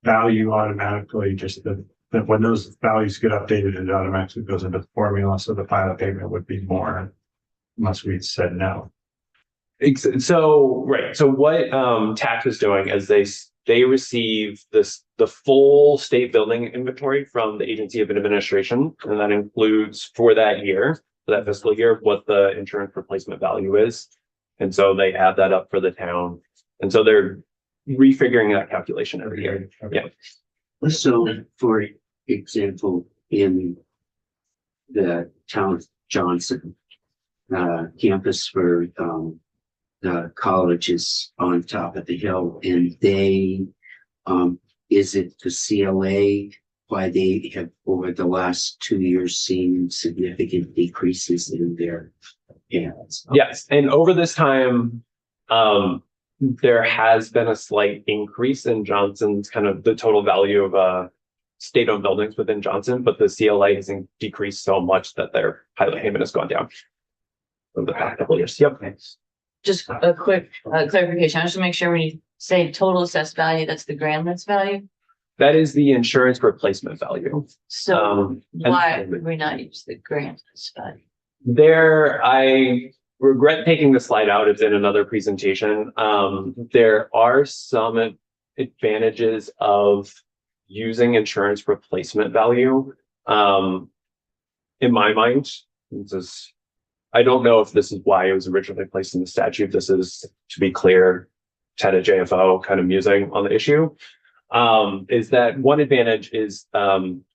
value automatically just that when those values get updated, it automatically goes into the formula, so the pilot payment would be more unless we said no. So right. So what TAC is doing is they receive the full state building inventory from the Agency of Administration, and that includes for that year, for that fiscal year, what the insurance replacement value is. And so they add that up for the town. And so they're refiguring that calculation every year. Okay. Yeah. So, for example, in the town of Johnson, campus for the college is on top of the hill, and they, is it the CLA why they have over the last 2 years seen significant decreases in their payments? Yes. And over this time, there has been a slight increase in Johnson's kind of the total value of state-owned buildings within Johnson, but the CLA has decreased so much that their pilot payment has gone down over the past couple of years. Yep. Just a quick clarification. I just want to make sure when you say total assessed value, that's the grand list value. That is the insurance replacement value. So and- why would we not use the grand list value? There, I regret taking the slide out. It's in another presentation. There are some advantages of using insurance replacement value. In my mind, this is, I don't know if this is why it was originally placed in the statute. This is, to be clear, TEDA JFO kind of musing on the issue. Is that one advantage is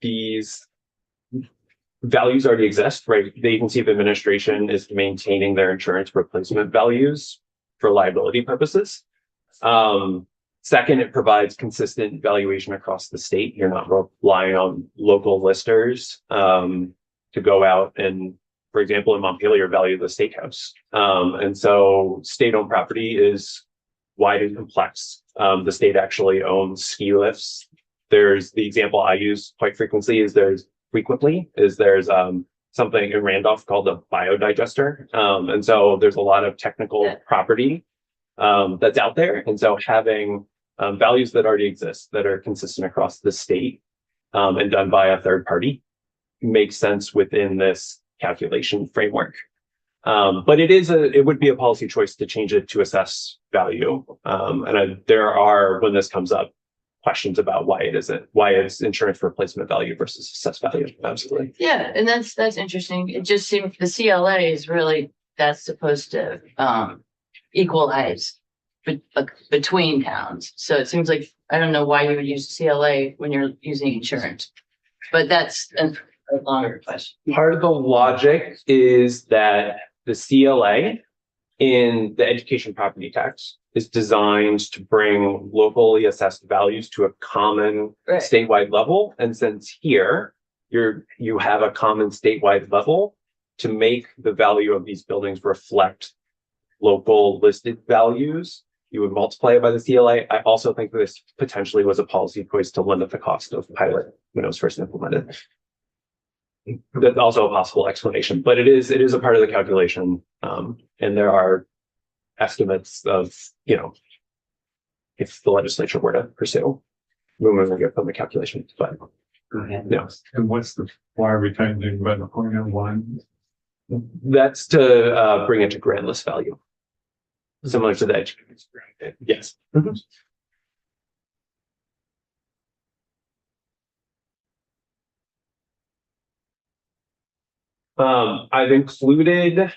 these values already exist, right? The Agency of Administration is maintaining their insurance replacement values for liability purposes. Second, it provides consistent valuation across the state. You're not relying on local listers to go out and, for example, in Montpelier, value the state house. And so state-owned property is wide and complex. The state actually owns ski lifts. There's the example I use quite frequently is there's something in Randolph called a biodigester. And so there's a lot of technical property that's out there. And so having values that already exist that are consistent across the state and done by a third party makes sense within this calculation framework. But it would be a policy choice to change it to assess value. There are, when this comes up, questions about why it's insurance replacement value versus assessed value. Absolutely. Yeah, and that's interesting. It just seems the CLA is really, that's supposed to equalize between towns. So it seems like, I don't know why you would use CLA when you're using insurance, but that's a longer question. Part of the logic is that the CLA in the education property tax is designed to bring locally assessed values to a common statewide level. And since here you have a common statewide level, to make the value of these buildings reflect local listed values, you would multiply it by the CLA. I also think this potentially was a policy choice to limit the cost of pilot when it was first implemented. That's also a possible explanation, but it is a part of the calculation. And there are estimates of, if the legislature were to pursue removing it from the calculation. But Go ahead. yeah, And why are we changing by the 0.01? that's to bring it to grand list value, similar to the education. Yes. Mhm. I've included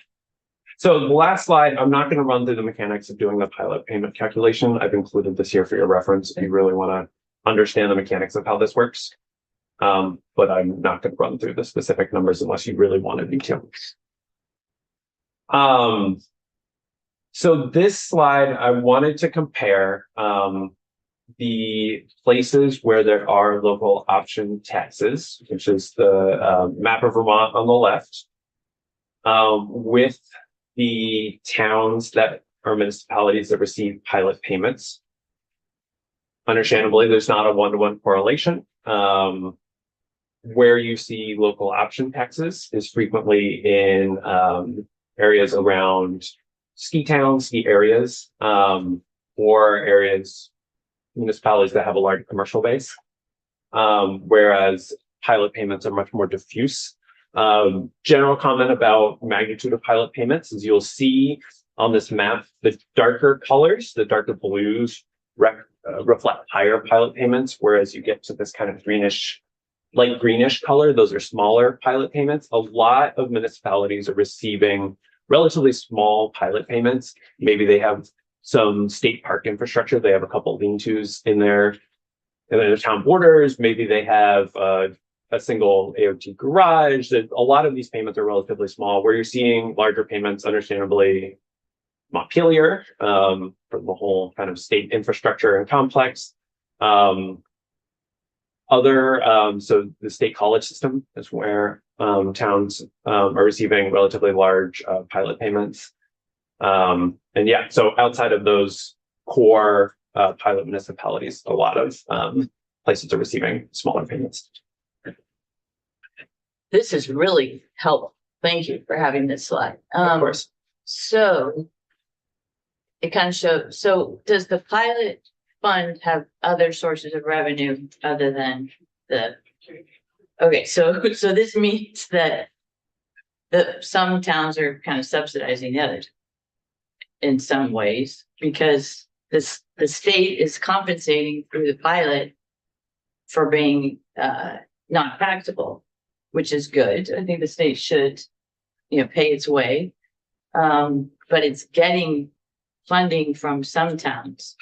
So the last slide, I'm not going to run through the mechanics of doing the pilot payment calculation. I've included this here for your reference if you really want to understand the mechanics of how this works. But I'm not going to run through the specific numbers unless you really wanted me to. So this slide, I wanted to compare the places where there are local option taxes, which is the map of Vermont on the left, with the towns that are municipalities that receive pilot payments. Understandably, there's not a one-to-one correlation. Where you see local option taxes is frequently in areas around ski towns, ski areas, or areas, municipalities that have a large commercial base. Whereas pilot payments are much more diffuse. General comment about magnitude of pilot payments is you'll see on this map, the darker colors, the darker blues reflect higher pilot payments, whereas you get to this kind of greenish, light greenish color, those are smaller pilot payments. A lot of municipalities are receiving relatively small pilot payments. Maybe they have some state park infrastructure. They have a couple lean-tos in their town borders. Maybe they have a single AOT garage. That a lot of these payments are relatively small. Where you're seeing larger payments, understandably, Montpelier, for the whole kind of state infrastructure and complex. So the state college system is where towns are receiving relatively large pilot payments. And yeah, so outside of those core pilot municipalities, a lot of places are receiving smaller payments. This is really helpful. Thank you for having this slide. Of course. So it kind of shows, so does the pilot fund have other sources of revenue other than okay, so this means that some towns are kind of subsidizing the others in some ways, because the state is compensating through the pilot for being not taxable, which is good. I think the state should, pay its way. But it's getting funding from some towns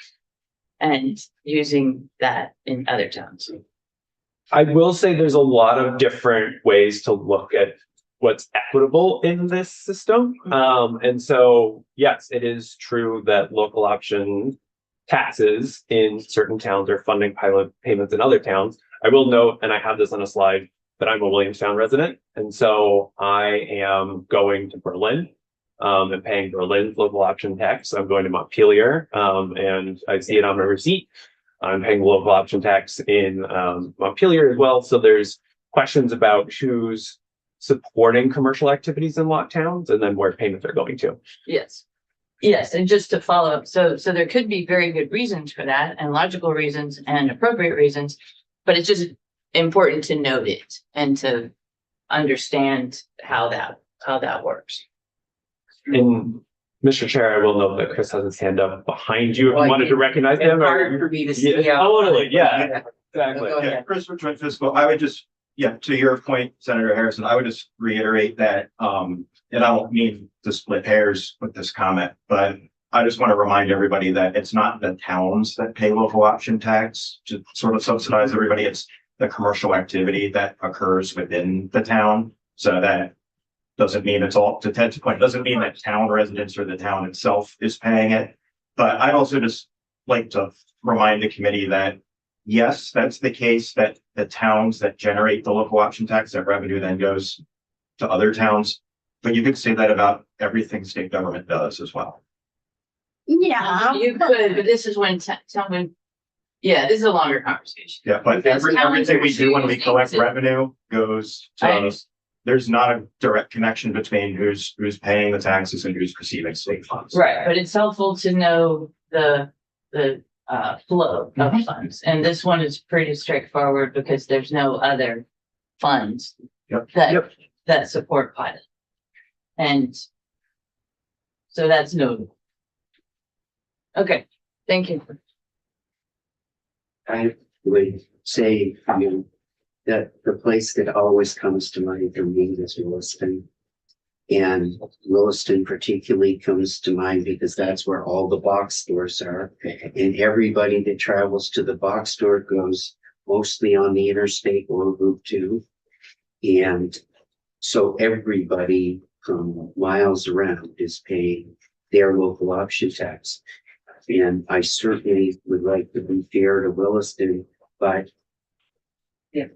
and using that in other towns. I will say there's a lot of different ways to look at what's equitable in this system. And so, yes, it is true that local option taxes in certain towns are funding pilot payments in other towns. I will note, and I have this on a slide, that I'm a Williamstown resident. And so I am going to Berlin and paying Berlin's local option tax. I'm going to Montpelier and I see it on my receipt. I'm paying local option tax in Montpelier as well. So there's questions about who's supporting commercial activities in lock towns and then where payments are going to. Yes. Yes, and just to follow up, so there could be very good reasons for that and logical reasons and appropriate reasons, but it's just important to note it and to understand how that works. And Mr. Chair, I will note that Chris has his hand up behind you if you wanted to recognize him. Hard for me to see. Yeah, totally, yeah, exactly. Go ahead. Yeah, Chris for Joint Fiscal, I would just, to your point, Senator Harrison, I would just reiterate that, and I don't mean to split hairs with this comment, but I just want to remind everybody that it's not the towns that pay local option tax to sort of subsidize everybody. It's the commercial activity that occurs within the town. So that doesn't mean it's all, to Ted's point, doesn't mean that town residents or the town itself is paying it. But I'd also just like to remind the committee that, yes, that's the case, that the towns that generate the local option tax, that revenue then goes to other towns. But you could say that about everything state government does as well. Yeah. You could, but this is when someone, this is a longer conversation. Yeah, but everything we do when we collect revenue goes to, there's not a direct connection between who's paying the taxes and who's receiving state funds. Right, but it's helpful to know the flow of funds, and this one is pretty straightforward because there's no other funds that support pilot, and so that's notable. Okay, thank you. I would say, that the place that always comes to mind for me is Williston. And Williston particularly comes to mind because that's where all the box stores are. And everybody that travels to the box store goes mostly on the interstate or Route 2. And so everybody from miles around is paying their local option tax. And I certainly would like to be fair to Williston, but yeah,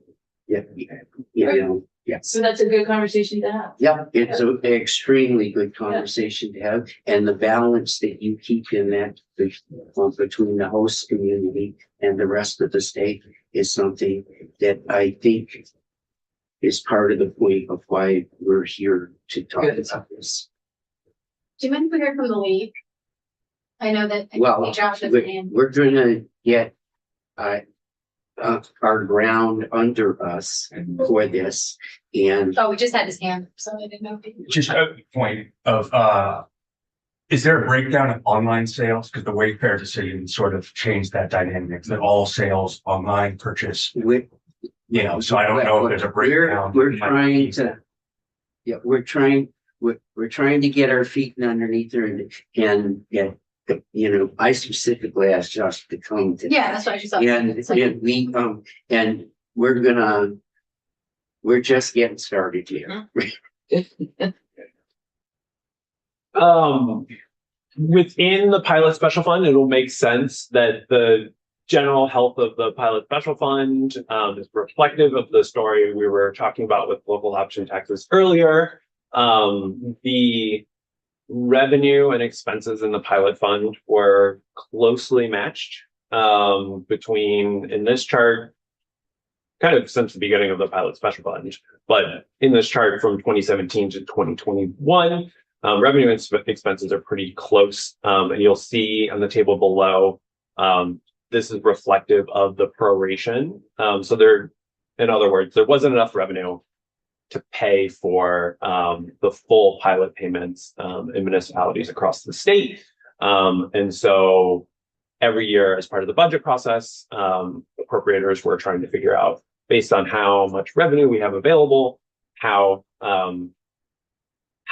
you know, yes. So that's a good conversation to have. Yeah, it's an extremely good conversation to have, and the balance that you keep in that between the host community and the rest of the state is something that I think is part of the point of why we're here to talk Good. about this. Do you mind if we hear from the league? I know that. Well, Josh is in. we're gonna get our ground under us for this, and Oh, we just had his hand, so I didn't know. Just a point of, is there a breakdown of online sales? Because the Wayfair decision sort of changed that dynamic, that all sales online purchase, we you know, so I don't know if there's a breakdown. We're trying to, yeah, we're trying to get our feet underneath her and you know, I specifically asked Josh to come to. Yeah, that's what I just thought. And we, and we're just getting started here. Within the pilot special fund, it'll make sense that the general health of the pilot special fund is reflective of the story we were talking about with local option taxes earlier. The revenue and expenses in the pilot fund were closely matched between, in this chart, kind of since the beginning of the pilot special fund, but in this chart from 2017 to 2021, revenue and expenses are pretty close. And you'll see on the table below, this is reflective of the proration. So there, in other words, there wasn't enough revenue to pay for the full pilot payments in municipalities across the state. And so every year as part of the budget process, appropriators were trying to figure out, based on how much revenue we have available, how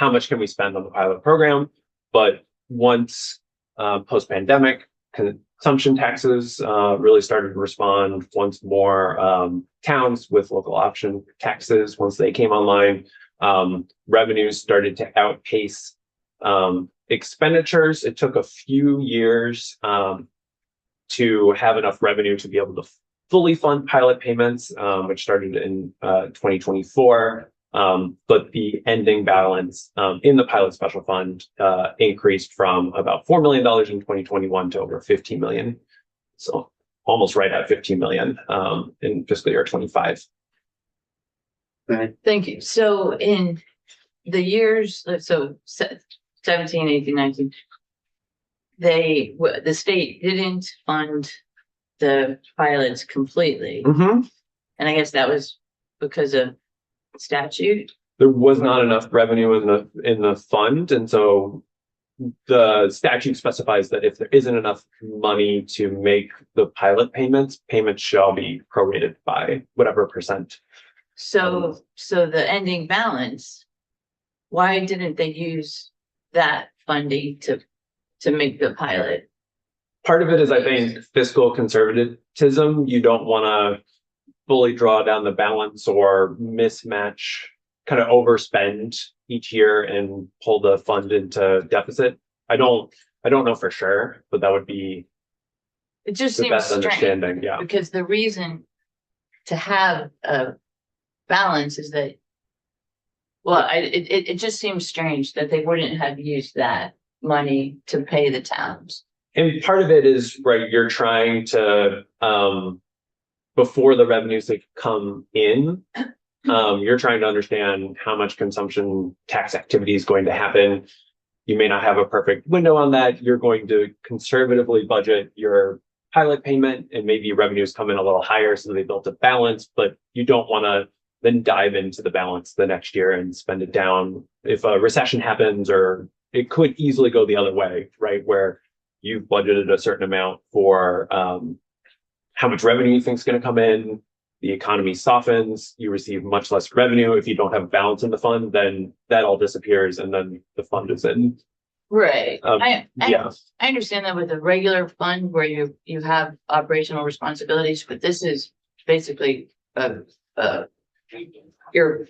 much can we spend on the pilot program. But once post-pandemic, consumption taxes really started to respond. Once more towns with local option taxes, once they came online, revenues started to outpace expenditures. It took a few years to have enough revenue to be able to fully fund pilot payments, which started in 2024. But the ending balance in the pilot special fund increased from about $4 million in 2021 to over 15 million. So almost right at 15 million in fiscal year 25. Thank you. So in the years, so 17, 18, 19, the state didn't fund the pilots completely. Mm-hmm. And I guess that was because of statute. There was not enough revenue in the fund, and so the statute specifies that if there isn't enough money to make the pilot payments shall be prorated by whatever percent. So the ending balance, why didn't they use that funding to make the pilot? Part of it is, I think, fiscal conservatism. You don't want to fully draw down the balance or mismatch, kind of overspend each year and pull the fund into deficit. I don't know for sure, but that would be It just the seems best strange, understanding. Yeah. because the reason to have a balance is that, well, it just seems strange that they wouldn't have used that money to pay the towns. And part of it is, right, you're trying to, before the revenues that come in, you're trying to understand how much consumption tax activity is going to happen. You may not have a perfect window on that. You're going to conservatively budget your pilot payment, and maybe revenues come in a little higher, so they built a balance, but you don't want to then dive into the balance the next year and spend it down. If a recession happens, or it could easily go the other way, right, where you've budgeted a certain amount for how much revenue you think is going to come in. the economy softens, you receive much less revenue. If you don't have balance in the fund, then that all disappears and then the fund is in. Right. Yeah. I understand that with a regular fund where you have operational responsibilities, but this is basically, you're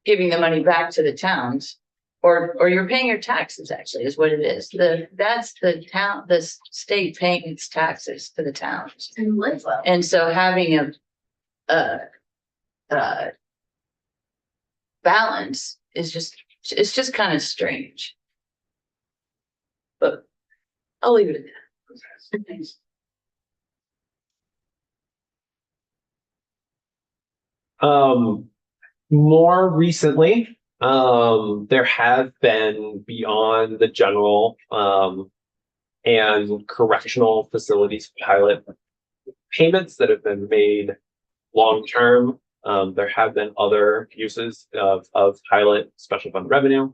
giving the money back to the towns. Or you're paying your taxes, actually, is what it is. That's the town, the state paying its taxes to the towns. And live well. And so having a balance is it's just kind of strange. But I'll leave it at that. More recently, there have been beyond the general and correctional facilities pilot payments that have been made long term. There have been other uses of pilot special fund revenue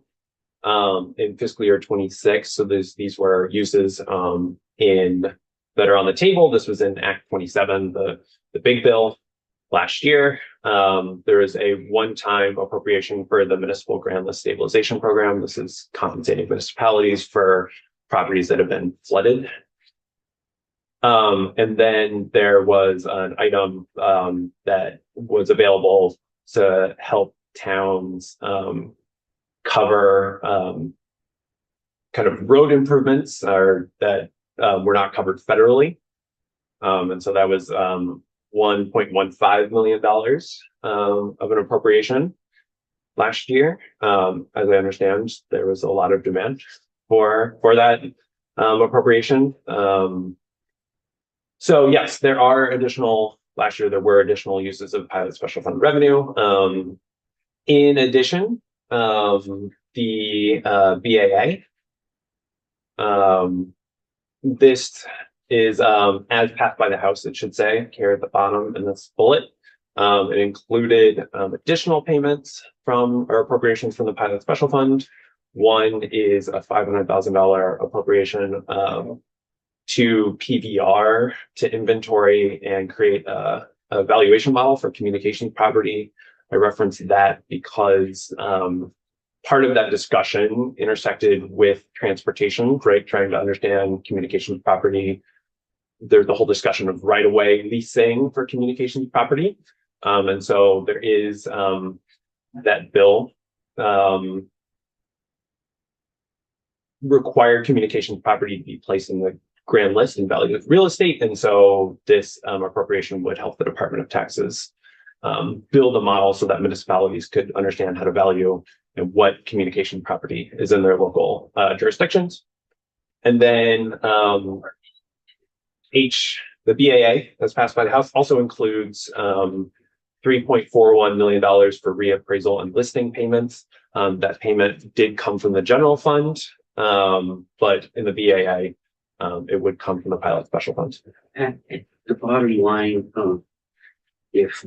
in fiscal year 26. So these were uses that are on the table. This was in Act 27, the big bill last year. There is a one-time appropriation for the municipal grand list stabilization program. This is compensating municipalities for properties that have been flooded. And then there was an item that was available to help towns cover kind of road improvements that were not covered federally. And so that was $1.15 million of an appropriation last year. As I understand, there was a lot of demand for that appropriation. So yes, there are last year there were additional uses of pilot special fund revenue. In addition, the BAA, this is as passed by the House, it should say here at the bottom in this bullet. It included additional payments from or appropriations from the pilot special fund. One is a $500,000 appropriation to PVR to inventory and create a valuation model for communications property. I referenced that because part of that discussion intersected with transportation, right? Trying to understand communications property. There's the whole discussion of right-of-way leasing for communications property. And so there is that bill required communications property to be placed in the grand list and valued with real estate. And so this appropriation would help the Department of Taxes build a model so that municipalities could understand how to value what communication property is in their local jurisdictions. And then the BAA that's passed by the House also includes $3.41 million for reappraisal and listing payments. That payment did come from the general fund, but in the BAA, it would come from the pilot special fund. At the bottom line, if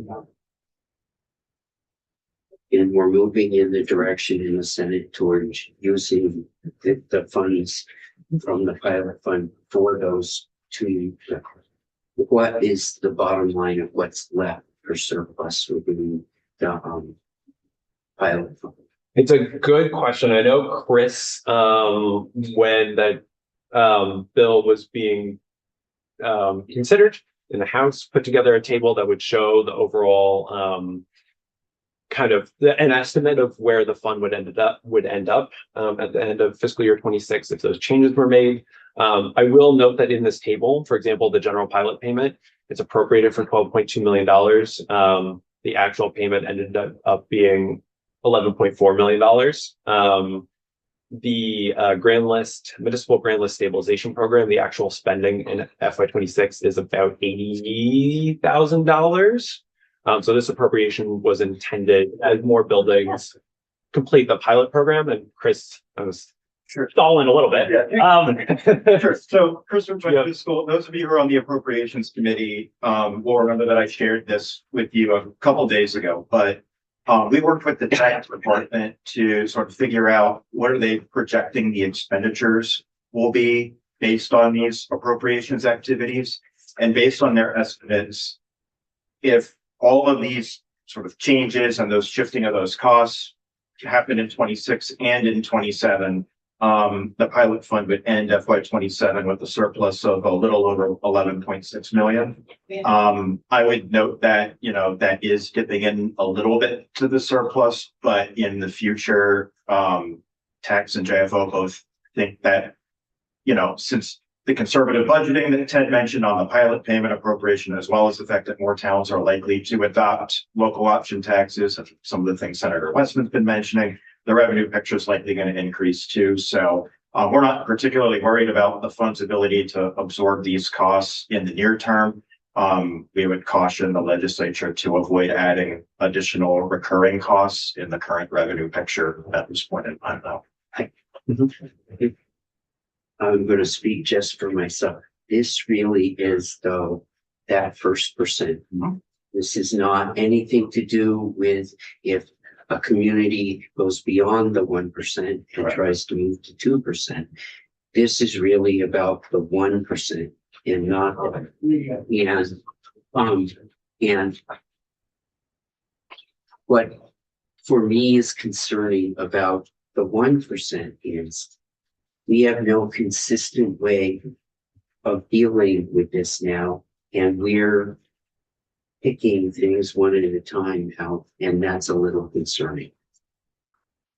and we're moving in the direction in the Senate towards using the funds from the pilot fund for those two, what is the bottom line of what's left for surplus within the pilot fund? It's a good question. I know Chris, when that bill was being considered in the House, put together a table that would show the overall kind of an estimate of where the fund would end up at the end of fiscal year 26 if those changes were made. I will note that in this table, for example, the general pilot payment, it's appropriated for $12.2 million. The actual payment ended up being $11.4 million. The grand list, municipal grand list stabilization program, the actual spending in FY26 is about $80,000. So this appropriation was intended as more buildings complete the pilot program. And Chris, I was stalling a little bit. Sure. So Chris from Joint Fiscal, those of you who are on the Appropriations Committee will remember that I shared this with you a couple days ago, but we worked with the tax department to sort of figure out what are they projecting the expenditures will be based on these appropriations activities. And based on their estimates, if all of these sort of changes and those shifting of those costs happened in 26 and in 27. The pilot fund would end FY 27 with a surplus of a little over 11.6 million. I would note that, you know, that is dipping in a little bit to the surplus, but in the future, Tax and JFO both think that, you know, since the conservative budgeting that Ted mentioned on the pilot payment appropriation, as well as the fact that more towns are likely to adopt local option taxes, and some of the things Senator Westman's been mentioning, the revenue picture is likely going to increase too. So we're not particularly worried about the fund's ability to absorb these costs in the near term. We would caution the legislature to avoid adding additional recurring costs in the current revenue picture at this point in time, though. I'm going to speak just for myself. This really is though that first percent. This is not anything to do with if a community goes beyond the 1% and tries to move to 2%. This is really about the 1% and not and what for me is concerning about the 1% is we have no consistent way of dealing with this now, and we're picking things one at a time out, and that's a little concerning.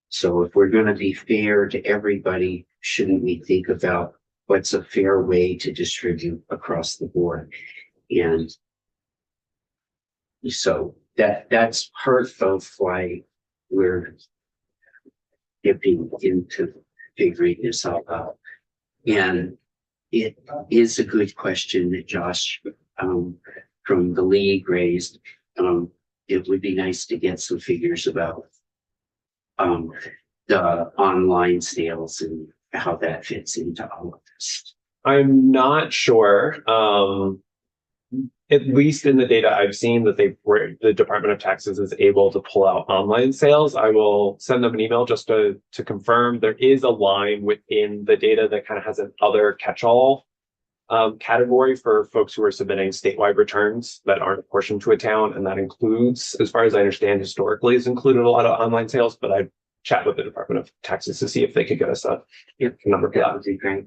So if we're going to be fair to everybody, shouldn't we think about what's a fair way to distribute across the board? And so that's part of why we're dipping into figuring this all out. And it is a good question that Josh from the league raised. It would be nice to get some figures about the online sales and how that fits into all of this. I'm not sure. At least in the data I've seen that the Department of Taxes is able to pull out online sales. I will send them an email just to confirm. There is a line within the data that kind of has an other catch-all category for folks who are submitting statewide returns that aren't apportioned to a town, and that includes, as far as I understand, historically has included a lot of online sales. But I chat with the Department of Taxes to see if they could get us a number for that. That would be great.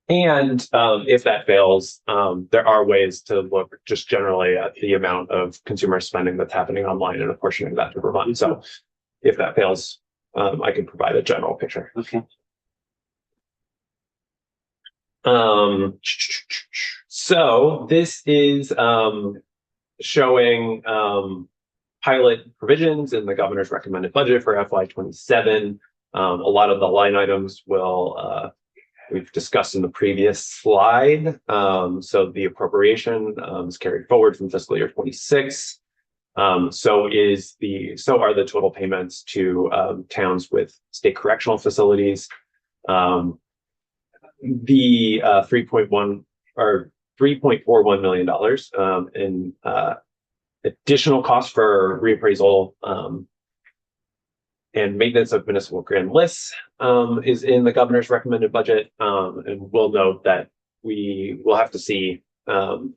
And if that fails, there are ways to look just generally at the amount of consumer spending that's happening online and apportioning that to Vermont. So if that fails, I can provide a general picture. Okay. So this is showing pilot provisions in the governor's recommended budget for FY 27. A lot of the line items will we've discussed in the previous slide. So the appropriation is carried forward from fiscal year 26. So are the total payments to towns with state correctional facilities. The $3.41 million in additional costs for reappraisal and maintenance of municipal grand lists is in the governor's recommended budget. And we'll note that we will have to see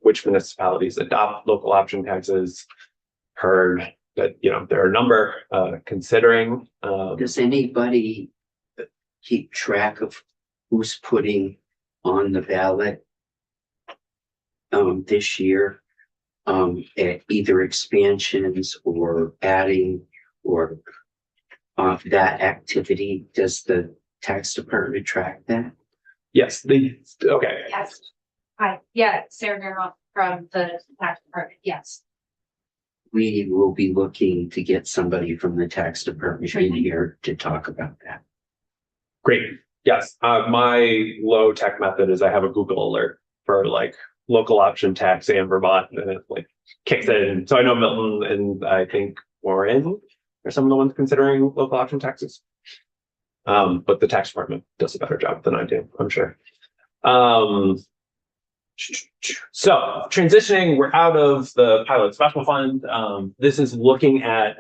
which municipalities adopt local option taxes. Heard that, you know, there are a number considering. Does anybody keep track of who's putting on the ballot this year at either expansions or adding or that activity? Does the tax department track that? Yes, okay. Yes. Hi, yeah, Sarah Gerald from the tax department, yes. We will be looking to get somebody from the tax department in here to talk about that. Great. Yes. My low tech method is I have a Google alert for like local option tax and Vermont, and it like kicks in. So I know Milton and I think Warren are some of the ones considering local option taxes. But the tax department does a better job than I do, I'm sure. So transitioning, we're out of the pilot special fund. This is looking at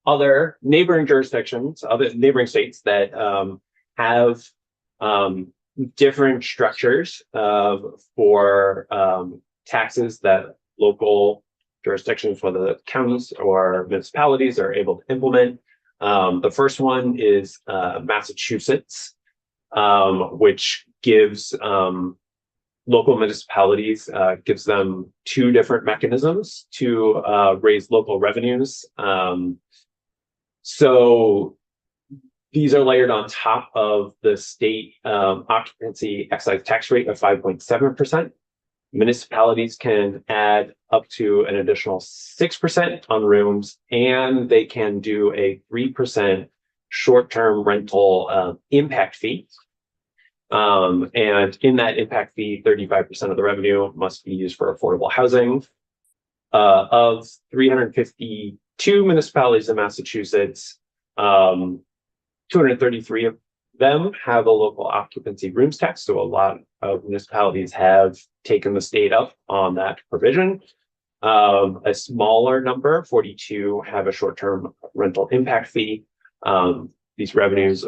other neighboring jurisdictions, other neighboring states that have different structures for taxes that local jurisdictions, whether the counties or municipalities, are able to implement. The first one is Massachusetts, which gives local municipalities, gives them two different mechanisms to raise local revenues. So these are layered on top of the state occupancy excise tax rate of 5.7%. Municipalities can add up to an additional 6% on rooms, and they can do a 3% short-term rental impact fee. And in that impact fee, 35% of the revenue must be used for affordable housing. Of 352 municipalities in Massachusetts, 233 of them have a local occupancy rooms tax. So a lot of municipalities have taken the state up on that provision. A smaller number, 42, have a short-term rental impact fee. These revenues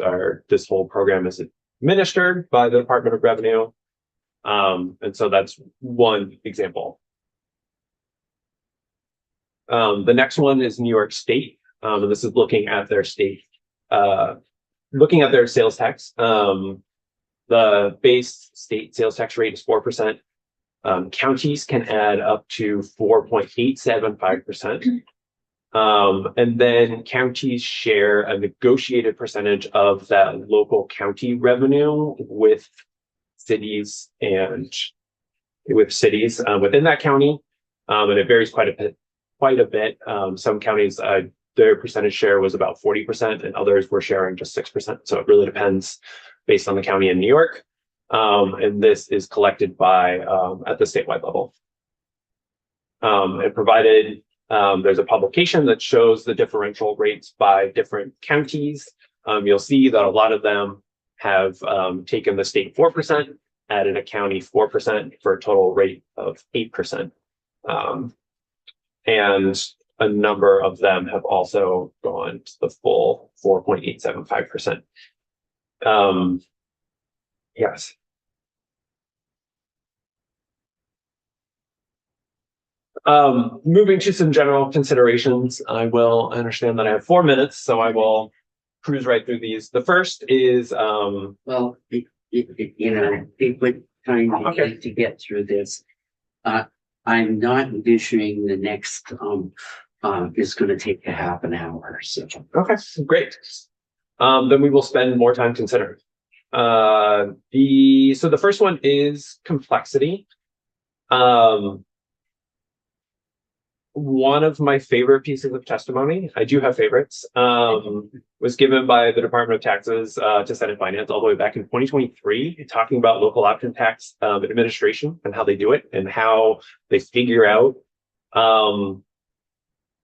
this whole program is administered by the Department of Revenue. And so that's one example. The next one is New York State. And this is looking at their state, looking at their sales tax. The base state sales tax rate is 4%. Counties can add up to 4.875%. And then counties share a negotiated percentage of that local county revenue with cities within that county. And it varies quite a bit. Some counties, their percentage share was about 40%, and others were sharing just 6%. So it really depends based on the county in New York. And this is collected by at the statewide level. And provided there's a publication that shows the differential rates by different counties. You'll see that a lot of them have taken the state 4%, added a county 4% for a total rate of 8%. And a number of them have also gone to the full 4.875%. Yes. Moving to some general considerations, I understand that I have 4 minutes, so I will cruise right through these. The first is, Well, take what time you need to get through this. I'm not envisioning the next is going to take a half an hour. So okay, great. Then we will spend more time considering. So the first one is complexity. One of my favorite pieces of testimony, I do have favorites, was given by the Department of Taxes to Senate Finance all the way back in 2023, talking about local option tax administration and how they do it and how they figure out,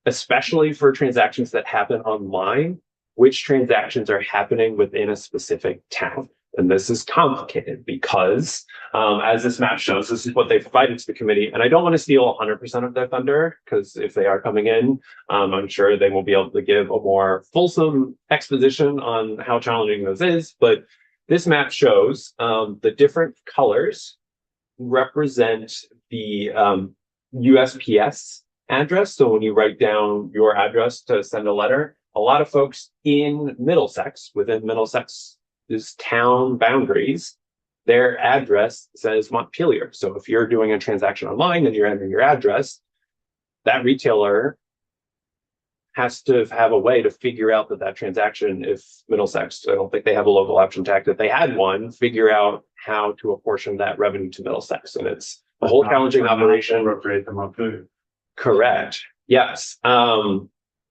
especially for transactions that happen online, which transactions are happening within a specific town. And this is complicated because, as this map shows, this is what they provided to the committee. And I don't want to steal 100% of their thunder, because if they are coming in, I'm sure they will be able to give a more fulsome exposition on how challenging this is. But this map shows the different colors represent the USPS address. So when you write down your address to send a letter, a lot of folks in Middlesex, within Middlesex's town boundaries, their address says Montpelier. So if you're doing a transaction online and you're entering your address, that retailer has to have a way to figure out that transaction, if Middlesex, I don't think they have a local option tax, if they had one, figure out how to apportion that revenue to Middlesex. And it's a whole challenging operation. Appropriate them up too. Correct. Yes.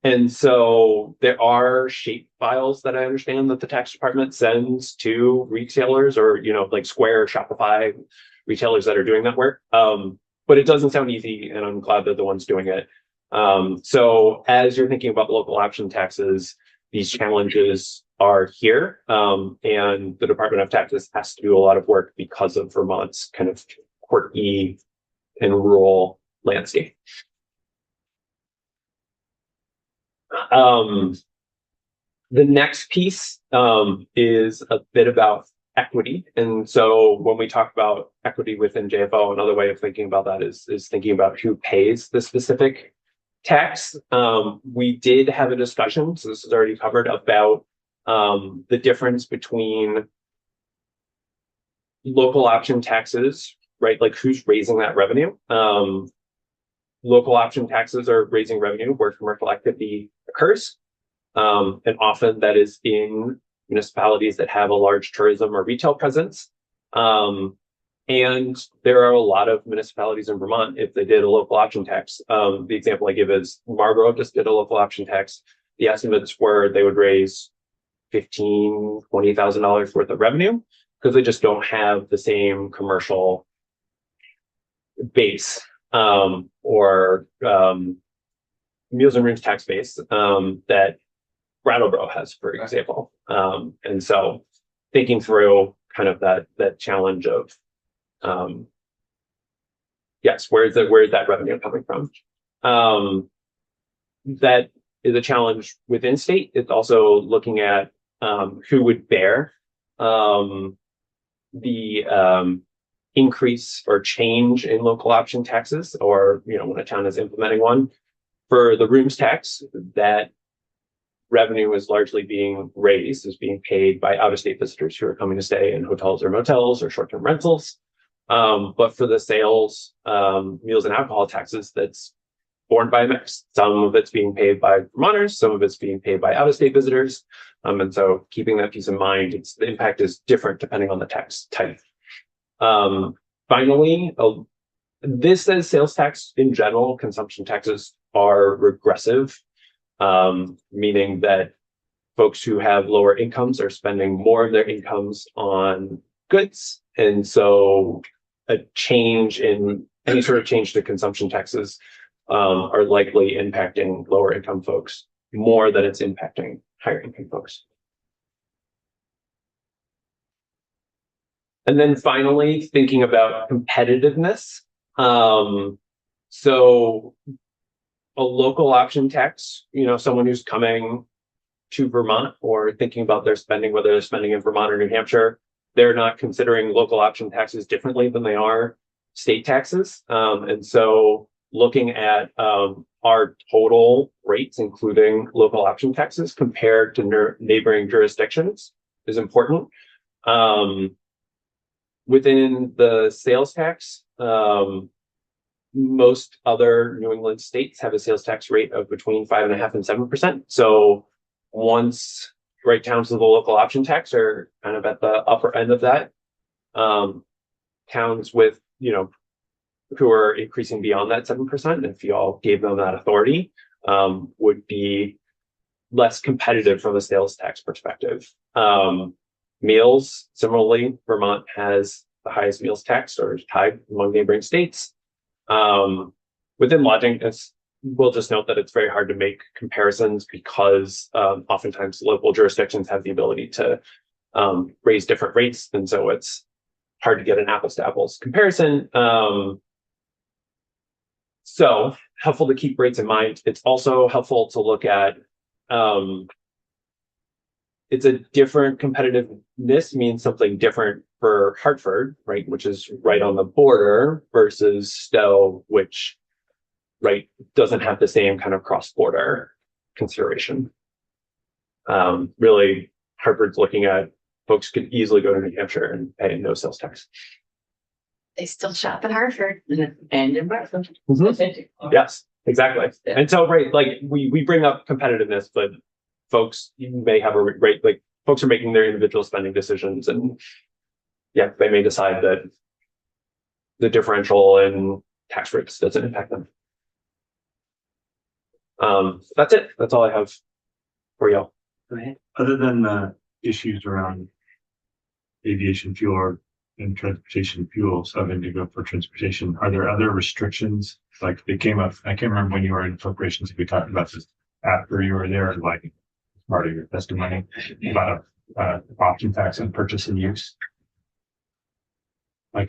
And so there are shape files that I understand that the tax department sends to retailers or, like Square, Shopify, retailers that are doing that work. But it doesn't sound easy, and I'm glad they're the ones doing it. So as you're thinking about local option taxes, these challenges are here. And the Department of Taxes has to do a lot of work because of Vermont's kind of quirky and rural landscape. The next piece is a bit about equity. And so when we talk about equity within JFO, another way of thinking about that is thinking about who pays the specific tax. We did have a discussion, so this is already covered, about the difference between local option taxes, right? Like who's raising that revenue? Local option taxes are raising revenue where commercial activity occurs. And often that is in municipalities that have a large tourism or retail presence. And there are a lot of municipalities in Vermont, if they did a local option tax. The example I give is Marlborough just did a local option tax. The estimates were they would raise $15,000, $20,000 worth of revenue because they just don't have the same commercial base or meals and rooms tax base that Brattleboro has, for example. And so thinking through kind of that challenge of yes, where's that revenue coming from? That is a challenge within state. It's also looking at who would bear the increase or change in local option taxes, or when a town is implementing one. For the rooms tax, that revenue is largely being paid by out-of-state visitors who are coming to stay in hotels or motels or short-term rentals. But for the sales, meals and alcohol taxes, that's borne by a mix. Some of it's being paid by Vermonters, some of it's being paid by out-of-state visitors. And so keeping that piece in mind, the impact is different depending on the tax type. Finally, this says sales tax in general, consumption taxes are regressive, meaning that folks who have lower incomes are spending more of their incomes on goods. And so any sort of change to consumption taxes are likely impacting lower income folks more than it's impacting higher income folks. And then finally, thinking about competitiveness. So a local option tax, someone who's coming to Vermont or thinking about their spending, whether they're spending in Vermont or New Hampshire, they're not considering local option taxes differently than they are state taxes. And so looking at our total rates, including local option taxes compared to neighboring jurisdictions, is important. Within the sales tax, most other New England states have a sales tax rate of between 5.5% and 7%. So once right towns with the local option tax are kind of at the upper end of that, towns with, who are increasing beyond that 7%, if you all gave them that authority, would be less competitive from a sales tax perspective. Meals, similarly, Vermont has the highest meals tax, or is tied among neighboring states. Within lodging, we'll just note that it's very hard to make comparisons because oftentimes local jurisdictions have the ability to raise different rates, and so it's hard to get an apples to apples comparison. So helpful to keep rates in mind. It's also helpful to look at it's a different competitiveness means something different for Hartford, right, which is right on the border, versus Stowe, which doesn't have the same kind of cross-border consideration. Really, Hartford's looking at folks could easily go to New Hampshire and pay no sales tax. They still shop in Hartford. And in Bradford. Yes, exactly. And so, we bring up competitiveness, but folks may have a rate, folks are making their individual spending decisions, and they may decide that the differential in tax rates doesn't impact them. That's it. That's all I have for y'all. Go ahead. Other than the issues around aviation fuel and transportation fuels, having to go for transportation, are there other restrictions? Like they came up, I can't remember when you were in appropriations, if we talked about this after you were there, part of your testimony about option tax and purchase and use. Are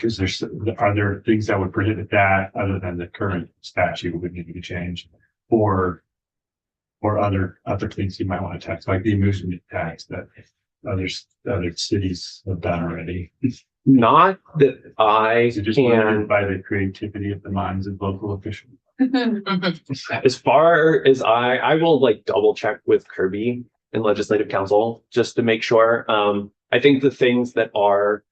there things that would prohibit that other than the current statute would need to be changed, or other things you might want to tax, like the amusement tax that other cities have done already. Not that I Is it just can. limited by the creativity of the minds of local officials? As far as I will like double check with Kirby and Legislative Council just to make sure. I think the things that are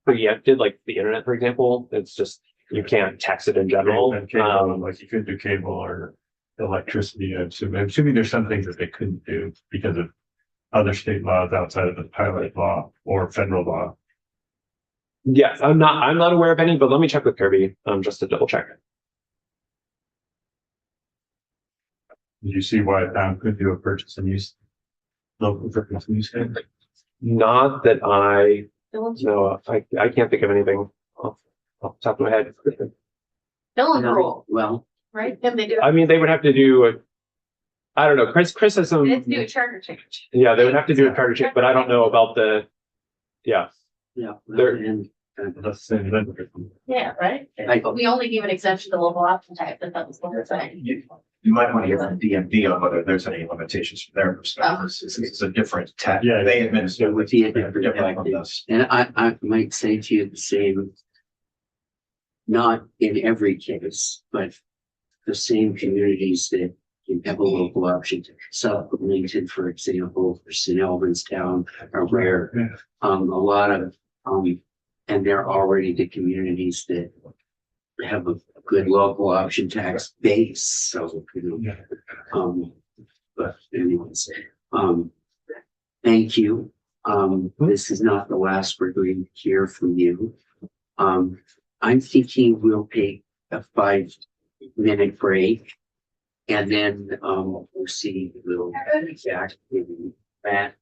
preempted, like the internet, for example, it's just, you can't tax it in general. And cable, like you couldn't do cable or electricity. I'm assuming there's some things that they couldn't do because of other state laws outside of the pilot law or federal law. Yes, I'm not aware of any, but let me check with Kirby, just to double check. Did you see why a town could do a purchase and use local purchase and use thing? Not that I know, I can't think of anything off the top of my head. Dylan rule, Well, right? Can they do? I mean, they would have to do I don't know, Chris has some, Let's do a charter change. yeah, they would have to do a charter change, but I don't know about yeah. There- And Let's say that. Yeah, right? But we only give an exemption to local option type, but that was what we're saying. You might want to hear from DMV on whether there's any limitations from their perspective. It's a different tax. Yeah. They administer. it would be a different different from us. And I might say to you the same, not in every case, but the same communities that you have a local option. South Burlington, for example, or St. Albans Town are where, a lot of, and they're already the communities that have a good local option tax base, so, you know, but anyways, thank you. This is not the last we're going to hear from you. I'm thinking we'll take a 5-minute break. And then, we'll see, we'll be back in Matt